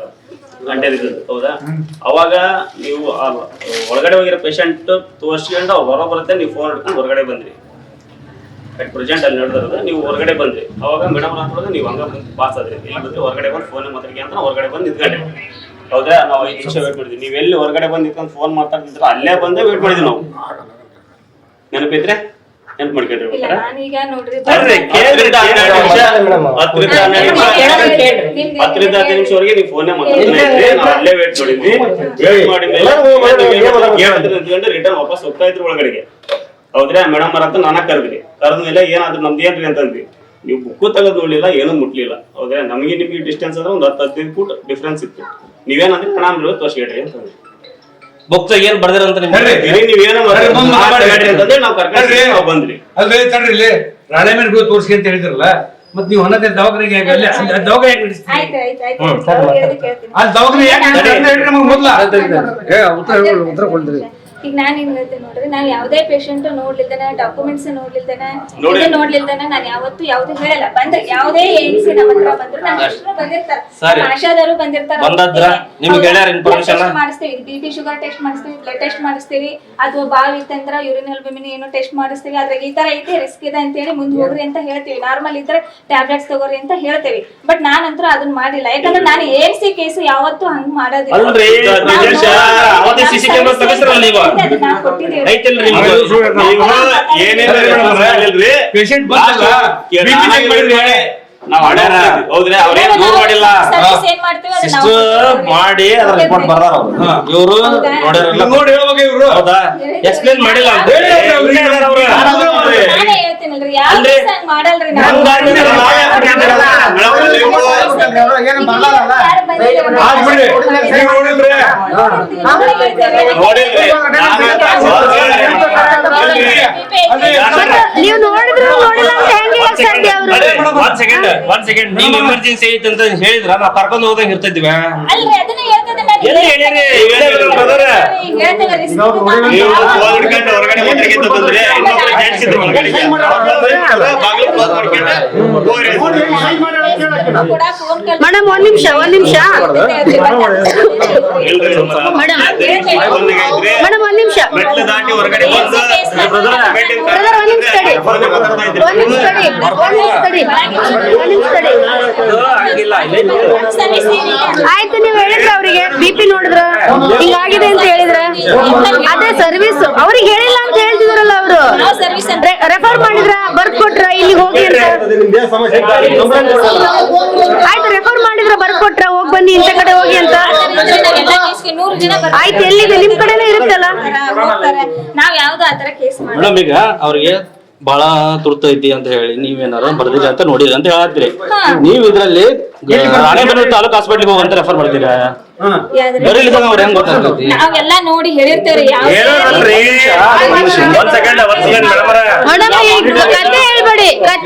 ಗಂಟೆ ಇದ್ದದ್ದು. ಹೌದಾ? ಅವಾಗ ನೀವು ಒಳಗಡೆ ಹೋಗಿರೋ ಪೇಷಂಟ್ ತೋರಿಸ್ಕೊಂಡು ಹೊರ ಬರುತ್ತೆ, ನೀವು ಫೋನ್ ಹಿಡ್ಕೊಂಡು ಹೊರಗಡೆ ಬಂದ್ರಿ. ಅಟ್ ಪ್ರೆಸೆಂಟ್ ಅಲ್ಲಿ ನಡೆದಿರೋದು ನೀವು ಹೊರಗಡೆ ಬಂದ್ರಿ. ಅವಾಗ ಮೇಡಮ್ ಅಂತಂದ್ರೆ ನೀವು ಹಂಗ ಪಾಸ್ ಆದ್ರಿ. ಇಲ್ಲಿ ಬಂದ್ರೆ ಹೊರಗಡೆ ಬಂದು ಫೋನ್ ಮಾತಾಡ್ಕೆ ಅಂತ ಹೊರಗಡೆ ಬಂದು ನಿಂತ್ಕೊಂಡೆ. ಹೌದಾ? ನಾವು 5 ನಿಮಿಷ ವೇಟ್ ಮಾಡಿದ್ವಿ. ನೀವು ಎಲ್ಲಿ ಹೊರಗಡೆ ಬಂದು ನಿಂತ್ಕೊಂಡು ಫೋನ್ ಮಾತಾಡ್ತಿದ್ರ ಅಲ್ಲೇ ಬಂದೇ ವೇಟ್ ಮಾಡಿದ್ವಿ ನಾವು. ನೆನಪಿದ್ರೆ ನೆನಪು ಮಾಡ್ಕೊಂಡ್ರಿ. ನಾನೀಗ ನೋಡ್ರಿ 10ರಿಂದ 15 ನಿಮಿಷವರೆಗೆ ನೀವು ಫೋನ್ ಮಾತಾಡ್ತಿದ್ರಿ. ನಾವು ಅಲ್ಲೇ ವೇಟ್ ಮಾಡಿದ್ವಿ. ವೇಟ್ ಮಾಡಿದ್ಮೇಲೆ ರಿಟರ್ನ್ ವಾಪಸ್ ಹೋಗ್ತಾ ಇದ್ರು ಒಳಗಡೆಗೆ. ಹೌದ್ರಾ? ಮೇಡಮ್ ಅಂತ ನಾನಾ ಕರೆದ್ರಿ. ಕರೆದ್ಮೇಲೆ ಏನಾದ್ರು ನಮ್ದು ಏನ್ರಿ ಅಂತಂದ್ವಿ. ನೀವು ಬುಕ್ಕು ತೆಗೆದು ನೋಡ್ಲಿಲ್ಲ, ಏನೂ ಮುಟ್ಲಿಲ್ಲ. ಹೌದ್ರಾ? ನಮಗೆ ನಿಮ್ಗೆ ಡಿಸ್ಟೆನ್ಸ್ ಅಂದ್ರೆ ಒಂದು 10-15 ಫೂಟ್ ಡಿಫ್ರೆನ್ಸ್ ಇತ್ತು. ನೀವೇನಂದ್ರೆ ಕಣಾಮ್ರಿ ತೋರ್ಸ್ಕೊಡ್ರಿ ಅಂತಂದ್ರಿ. ಬುಕ್ ಏನ್ ಬರ್ದಿರಂತ ನೀವೇನೋ ಅಂತಂದ್ರೆ ನಾವು ಕರ್ಕೊಂಡ್ರಿ, ನಾವು ಬಂದ್ರಿ. ಅಲ್ರಿ ತಡ್ರಿ, ಇಲ್ಲಿ ರಾಣೆಮೇಲ್ ಹೋಗಿ ತೋರ್ಸಿ ಅಂತ ಹೇಳಿದ್ರಲ್ಲ, ಮತ್ ನೀವು ಹೊನ್ನತ್ತೆ ದವಾಖಾನೆಗೆ ಯಾಕೆ ದವಾಖಾನೆ ಯಾಕೆ ನಡೆಸ್ತೀರಿ? ಅಲ್ಲಿ ದವಾಖಾನೆ ಯಾಕೆ ನಮಗೆ ಮೊದ್ಲ ಉತ್ತರ ಕೊಡ್ತೀರಿ. ಈಗ ನಾನು ಏನ್ ಹೇಳ್ತೇನೆ ನೋಡ್ರಿ, ನಾನು ಯಾವುದೇ ಪೇಷಂಟ್ ನೋಡ್ಲಿಲ್ದೇನೆ, ಡಾಕ್ಯುಮೆಂಟ್ಸ್ ನೋಡ್ಲಿಲ್ದೇನೆ, ನೋಡ್ಲಿಲ್ದೇನೆ ನಾನು ಯಾವತ್ತು ಯಾವ್ದು ಹೇಳಲ್ಲ. ಬಂದ್ರೆ ಯಾವುದೇ ಏನ್ಸಿ ನಮ್ಮ ಹತ್ರ ಬಂದ್ರು ನಾನು ಎಷ್ಟರು ಬಂದಿರ್ತಾರೆ, ಆಶಾದಾರು ಬಂದಿರ್ತಾರೆ, ಮಾಡಿಸ್ತೀವಿ. BP ಶುಗರ್ ಟೆಸ್ಟ್ ಮಾಡಿಸ್ತೀವಿ, ಬ್ಲಡ್ ಟೆಸ್ಟ್ ಮಾಡಿಸ್ತೀವಿ. ಅದು ಬಾವ್ ಇತ್ತಂದ್ರ ಯೂರಿನ್ ಅಲ್ಬುಮಿನ್ ಏನೋ ಟೆಸ್ಟ್ ಮಾಡಿಸ್ತೀವಿ. ಅದ್ರಾಗ ಈ ತರ ಐತಿ, ರಿಸ್ಕ್ ಇದೆ ಅಂತ ಹೇಳಿ ಮುಂದೆ ಹೋಗ್ರಿ ಅಂತ ಹೇಳ್ತೀವಿ. ನಾರ್ಮಲ್ ಇದ್ರೆ ಟ್ಯಾಬ್ಲೆಟ್ಸ್ ತಗೋರಿ ಅಂತ ಹೇಳ್ತೇವಿ. ಬಟ್ ನಾನಂತೂ ಅದನ್ನ ಮಾಡಿಲ್ಲ. ಯಾಕಂದ್ರೆ ನಾನು ಏನ್ಸಿ ಕೇಸ್ ಯಾವತ್ತು ಹಂಗ್ ಮಾಡೋದಿಲ್ಲ. ಮಾಡಿ ಅದ್ರ ರಿಪೋರ್ಟ್ ಬರ್ದಾರ ಇವರು ಎಕ್ಸ್ಪ್ಲೇನ್ ಮಾಡಿಲ್ಲ ಆಗ್ಬಿಡಿ ನೀವು ನೋಡಿದ್ರೆ ನೀವು ನೋಡಿದ್ರು ನೋಡಿಲ್ಲ ಅಂತ ಹೆಂಗೆ ಹೇಳಕ್ ಸಾಧ್ಯ ಅವರು? ಒಂದ್ ಸೆಕೆಂಡ್ ನೀವ್ ಎಮರ್ಜೆನ್ಸಿ ಐತಿ ಅಂತ ಹೇಳಿದ್ರ ನಾವ್ ಕರ್ಕೊಂಡ್ ಹೋದಂಗ ಇರ್ತಿದ್ವಿ. ಅಲ್ರಿ ಅದನ್ನ ಹೇಳ್ತದೆ ನಾನು. ಎಲ್ಲಿ ಹೇಳಿರಿ? ಹೇಳ್ತೇವೆ risk ನೀವು ಕೋವಿಡ್ ಕಂಡು ಹೊರಗಡೆ ಬಂದ್ರಿಗಿಂತ ಬಂದ್ರೆ ಇನ್ನೊಬ್ರು ಜಡ್ಸಿದ್ರು ಒಳಗಡೆ ಕೂಡ ಫೋನ್ ಕಾಲ್ ಮೇಡಮ್ ಒಂದ್ ನಿಮಿಷ ಮೇಡಮ್ ಮೇಡಮ್ ಒಂದ್ ನಿಮಿಷ ಮೆಟ್ಲು ದಾಟಿ ಹೊರಗಡೆ ಬಂದು ಬ್ರದರ್ ಒಂದ್ ನಿಮಿಷ ತಡಿ ಆಯ್ತು ನೀವು ಹೇಳಿದ್ರ ಅವ್ರಿಗೆ BP ನೋಡಿದ್ರ ಹಿಂಗಾಗಿದೆ ಅಂತ ಹೇಳಿದ್ರ ಅದೇ ಸರ್ವಿಸ್ ಅವ್ರಿಗೆ ಹೇಳಿಲ್ಲ ಅಂತ ಹೇಳ್ತಿದ್ರಲ್ಲ ಅವರು ರೆಫರ್ ಮಾಡಿದ್ರ ಬರ್ದ್ ಕೊಟ್ರ ಇಲ್ಲಿ ಹೋಗಿ ಅಂತ ಆಯ್ತು ರೆಫರ್ ಮಾಡಿದ್ರ ಬರ್ದ್ ಕೊಟ್ರ ಹೋಗ್ ಬನ್ನಿ ಇಂಥ ಕಡೆ ಹೋಗಿ ಅಂತ ಆಯ್ತು ಎಲ್ಲಿದೆ ನಿಮ್ ಕಡೆನೇ ಇರುತ್ತಲ್ಲ ನಾವ್ ಯಾವ್ದು ಆತರ ಕೇಸ್ ಮಾಡಿ ಮೇಡಮ್ ಈಗ ಅವ್ರಿಗೆ ಬಹಳ ತುರ್ತು ಐತಿ ಅಂತ ಹೇಳಿ ನೀವೇನಾರ ಬರ್ದಿಲ್ಲ ಅಂತ ನೋಡಿದ್ರಿ ಅಂತ ಹೇಳ್ತೀರಿ. ನೀವ್ ಇದ್ರಲ್ಲಿ ರಾಣೆಬೆನ್ನೂರು ತಾಲೂಕು ಹಾಸ್ಪಿಟ್ಲಿಗೆ ಹೋಗಂತ ರೆಫರ್ ಮಾಡ್ತೀರಾ? ಬರೀಲಿದ್ದಾಗ ಅವ್ರ ಹೆಂಗ್ ಗೊತ್ತಾಗ್ತೈತಿ? ನಾವೆಲ್ಲ ನೋಡಿ ಹೇಳಿರ್ತೇವ್ರಿ ಯಾವ ಒಂದ್ ಸೆಕೆಂಡ್ ಕತೆ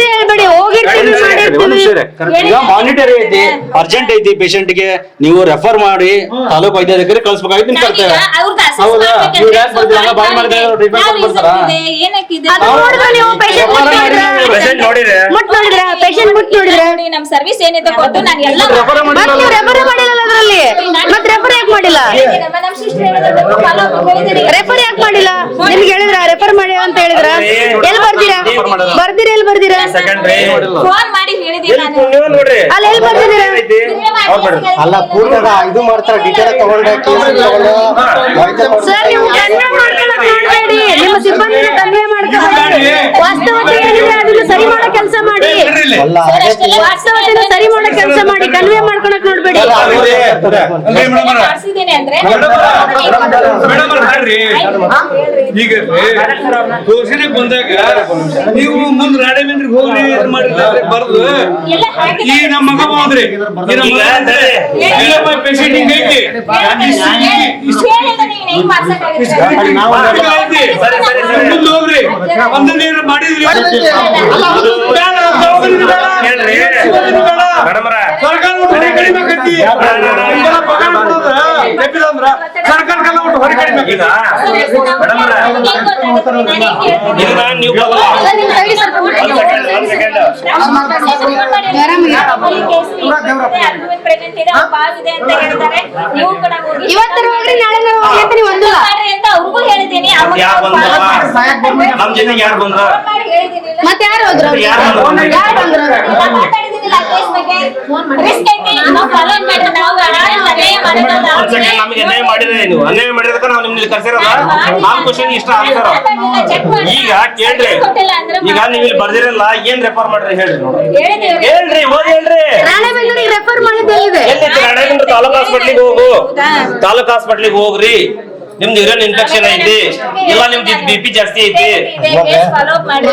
ಹೇಳ್ಬೇಡಿ ಹೋಗಿರ್ತೀವಿ ಮಾಡಿರ್ತೀವಿ ಈಗ ಮಾನಿಟರಿ ಐತಿ, ಅರ್ಜೆಂಟ್ ಐತಿ ಪೇಷಂಟ್ ಗೆ, ನೀವು ರೆಫರ್ ಮಾಡಿ ತಾಲೂಕು ವೈದ್ಯಾಧಿಕಾರಿ ಕಳ್ಸ್ಬೇಕಾಗಿತ್ತು ನಿಮ್ ಕರ್ತವ್ಯ. ಹೌದಾ? ನೀವು ಯಾಕೆ ಬರ್ತೀರಾ? ಬಾಯ್ ಮಾಡಿದ್ರೆ ಟ್ರೀಟ್ಮೆಂಟ್ ಬರ್ತಾರ? ಅದು ನೋಡಿದ್ರೆ ನೀವು patient ಮುಟ್ ನೋಡಿದ್ರ patient ಮುಟ್ ನೋಡಿದ್ರ ನಮ್ ಸರ್ವಿಸ್ ಏನೈತೆ ಗೊತ್ತು ನಾನು ಎಲ್ಲ ಮತ್ತೆ ನೀವು ರೆಫರ್ ಮಾಡಿಲ್ಲ ಅದ್ರಲ್ಲಿ ಮತ್ತೆ ರೆಫರ್ ಯಾಕೆ ಮಾಡಿಲ್ಲ ನಮ್ ಸಿಸ್ಟರ್ ಹೇಳಿದ್ರು ಫಾಲೋ ಹೋಗಿದ್ದೀರಿ ರೆಫರ್ ಯಾಕೆ ಮಾಡಿಲ್ಲ ನಿಮ್ಗೆ ಹೇಳಿದ್ರ ರೆಫರ್ ಮಾಡಿ ಅಂತ ಹೇಳಿದ್ರ ಎಲ್ಲಿ ಬರ್ತೀರಾ ಎಲ್ಲಿ ಬರ್ತೀರಾ ಫೋನ್ ಮಾಡಿ ಹೇಳಿದೀನಿ ನಾನು ನೋಡ್ರಿ ಅಲ್ಲಿ ಎಲ್ಲಿ ಬರ್ತಿದ್ದೀರಾ ಅಲ್ಲ ಪೂರ್ಣದ ಇದು ಮಾಡ್ತಾರೆ ಡಿಟೇಲ್ ತಗೊಂಡ್ರೆ ಸರ್ ನೀವು ಕನ್ವೆ ಮಾಡ್ಕೊಳಕ್ ನೋಡ್ಬೇಡಿ ನಿಮ್ಮ ಸಿಬ್ಬಂದಿನ ಕನ್ವೆ ಮಾಡ್ಕೊಬೇಡಿ ವಾಸ್ತವತೆ ಏನಿದೆ ಅದನ್ನ ಸರಿ ಮಾಡೋ ಕೆಲಸ ಮಾಡಿ ವಾಸ್ತವತೆನ ಸರಿ ಮಾಡೋ ಕೆಲಸ ಮಾಡಿ ಕನ್ವೆ ಮಾಡ್ಕೊಳಕ್ ನೋಡ್ಬೇಡಿ ಮಾಡ್ಸಿದ್ದೀನಿ ಅಂದ್ರೆ ಈಗ ಘೋಷಣೆ ಬಂದಾಗ ನೀವು ಮುಂದ್ ರಾಣೆಬೆನ್ನೂರಿಗೆ ಹೋಗ್ರಿ ಇದ್ ಮಾಡಿದ್ರೆ ಬರ್ದು ಎಲ್ಲ ಹಾಗೆ ಈ ನಮ್ಮ ಮಗ ಹೋದ್ರಿ ಈ ನಮ್ಮ ಮಗ ಪೇಷಂಟ್ ಹಿಂಗೈತಿ ಹೇಳಿದ್ರೆ ನೀನ್ ಹೆಂಗ್ ಮಾಡ್ಸಕ್ಕಾಗುತ್ತೆ ಮುಂದೆ ಹೋಗ್ರಿ ಒಂದನೇನು ಮಾಡಿದ್ರಿ ಸರ್ಕಾರ ಹೊರ ಕಡಿಮೆ ಆಕೈತಿ ಸರ್ಕಾರಕ್ಕೆಲ್ಲ ಒಟ್ಟು ಹೊರ ಕಡಿಮೆ ಇವತ್ತರ ಹೋಗ್ರಿ ನಾಳೆ ಹೋಗ್ರಿ ಅಂತ ನೀವು ಒಂದಿಲ್ಲ ಅಂತ ಅವ್ರಿಗೂ ಹೇಳಿದ್ದೀನಿ ನಮ್ ಜೊತೆಗೆ ಯಾರು ಬಂದ್ರ ಮತ್ತೆ ಯಾರು ಹೋದ್ರು ಯಾರು ಬಂದ್ರು ಮಾತಾಡಿದಿಲ್ಲ ಕೇಸ್ ಬಗ್ಗೆ ರಿಸ್ಕ್ ಐತಿ ನಾವು ಫಾಲೋ ಮಾಡಿ ನಾವು ಅನ್ಯಾಯ ಮಾಡಿದ್ರಲ್ಲ ನಮಗೆ ಅನ್ಯಾಯ ಮಾಡಿದ್ರೆ ನೀವು ಅನ್ಯಾಯ ಮಾಡಿದಕ್ಕೆ ನಾವು ನಿಮ್ಗೆ ಕರ್ಸಿರೋದ ನಾನ್ ಕ್ವಶನ್ ಇಷ್ಟ ಆನ್ಸರ್ ಈಗ ಕೇಳ್ರಿ ಈಗ ನೀವು ಇಲ್ಲಿ ಬರ್ದಿರಲ್ಲ ಏನ್ ರೆಫರ್ ಮಾಡ್ರಿ ಹೇಳ್ರಿ ಹೇಳ್ರಿ ಓದಿ ಹೇಳ್ರಿ ರಾಣೆಬೆನ್ನೂರಿಗೆ ರೆಫರ್ ಮಾಡಿದ್ದು ಎಲ್ಲಿದೆ ಎಲ್ಲಿ ರಾಣೆಬೆನ್ನೂರು ತಾಲೂಕು ಹಾಸ್ಪಿಟ್ಲಿಗೆ ಹೋಗು ತಾಲೂಕು ಹಾಸ್ಪಿಟ್ಲಿಗೆ ಹೋಗ್ರಿ ನಿಮ್ದು ಯೂರಿನ್ ಇನ್ಫೆಕ್ಷನ್ ಐತಿ ಇಲ್ಲ ನಿಮ್ದು BP ಜಾಸ್ತಿ ಐತಿ ಫಾಲೋ ಮಾಡಿ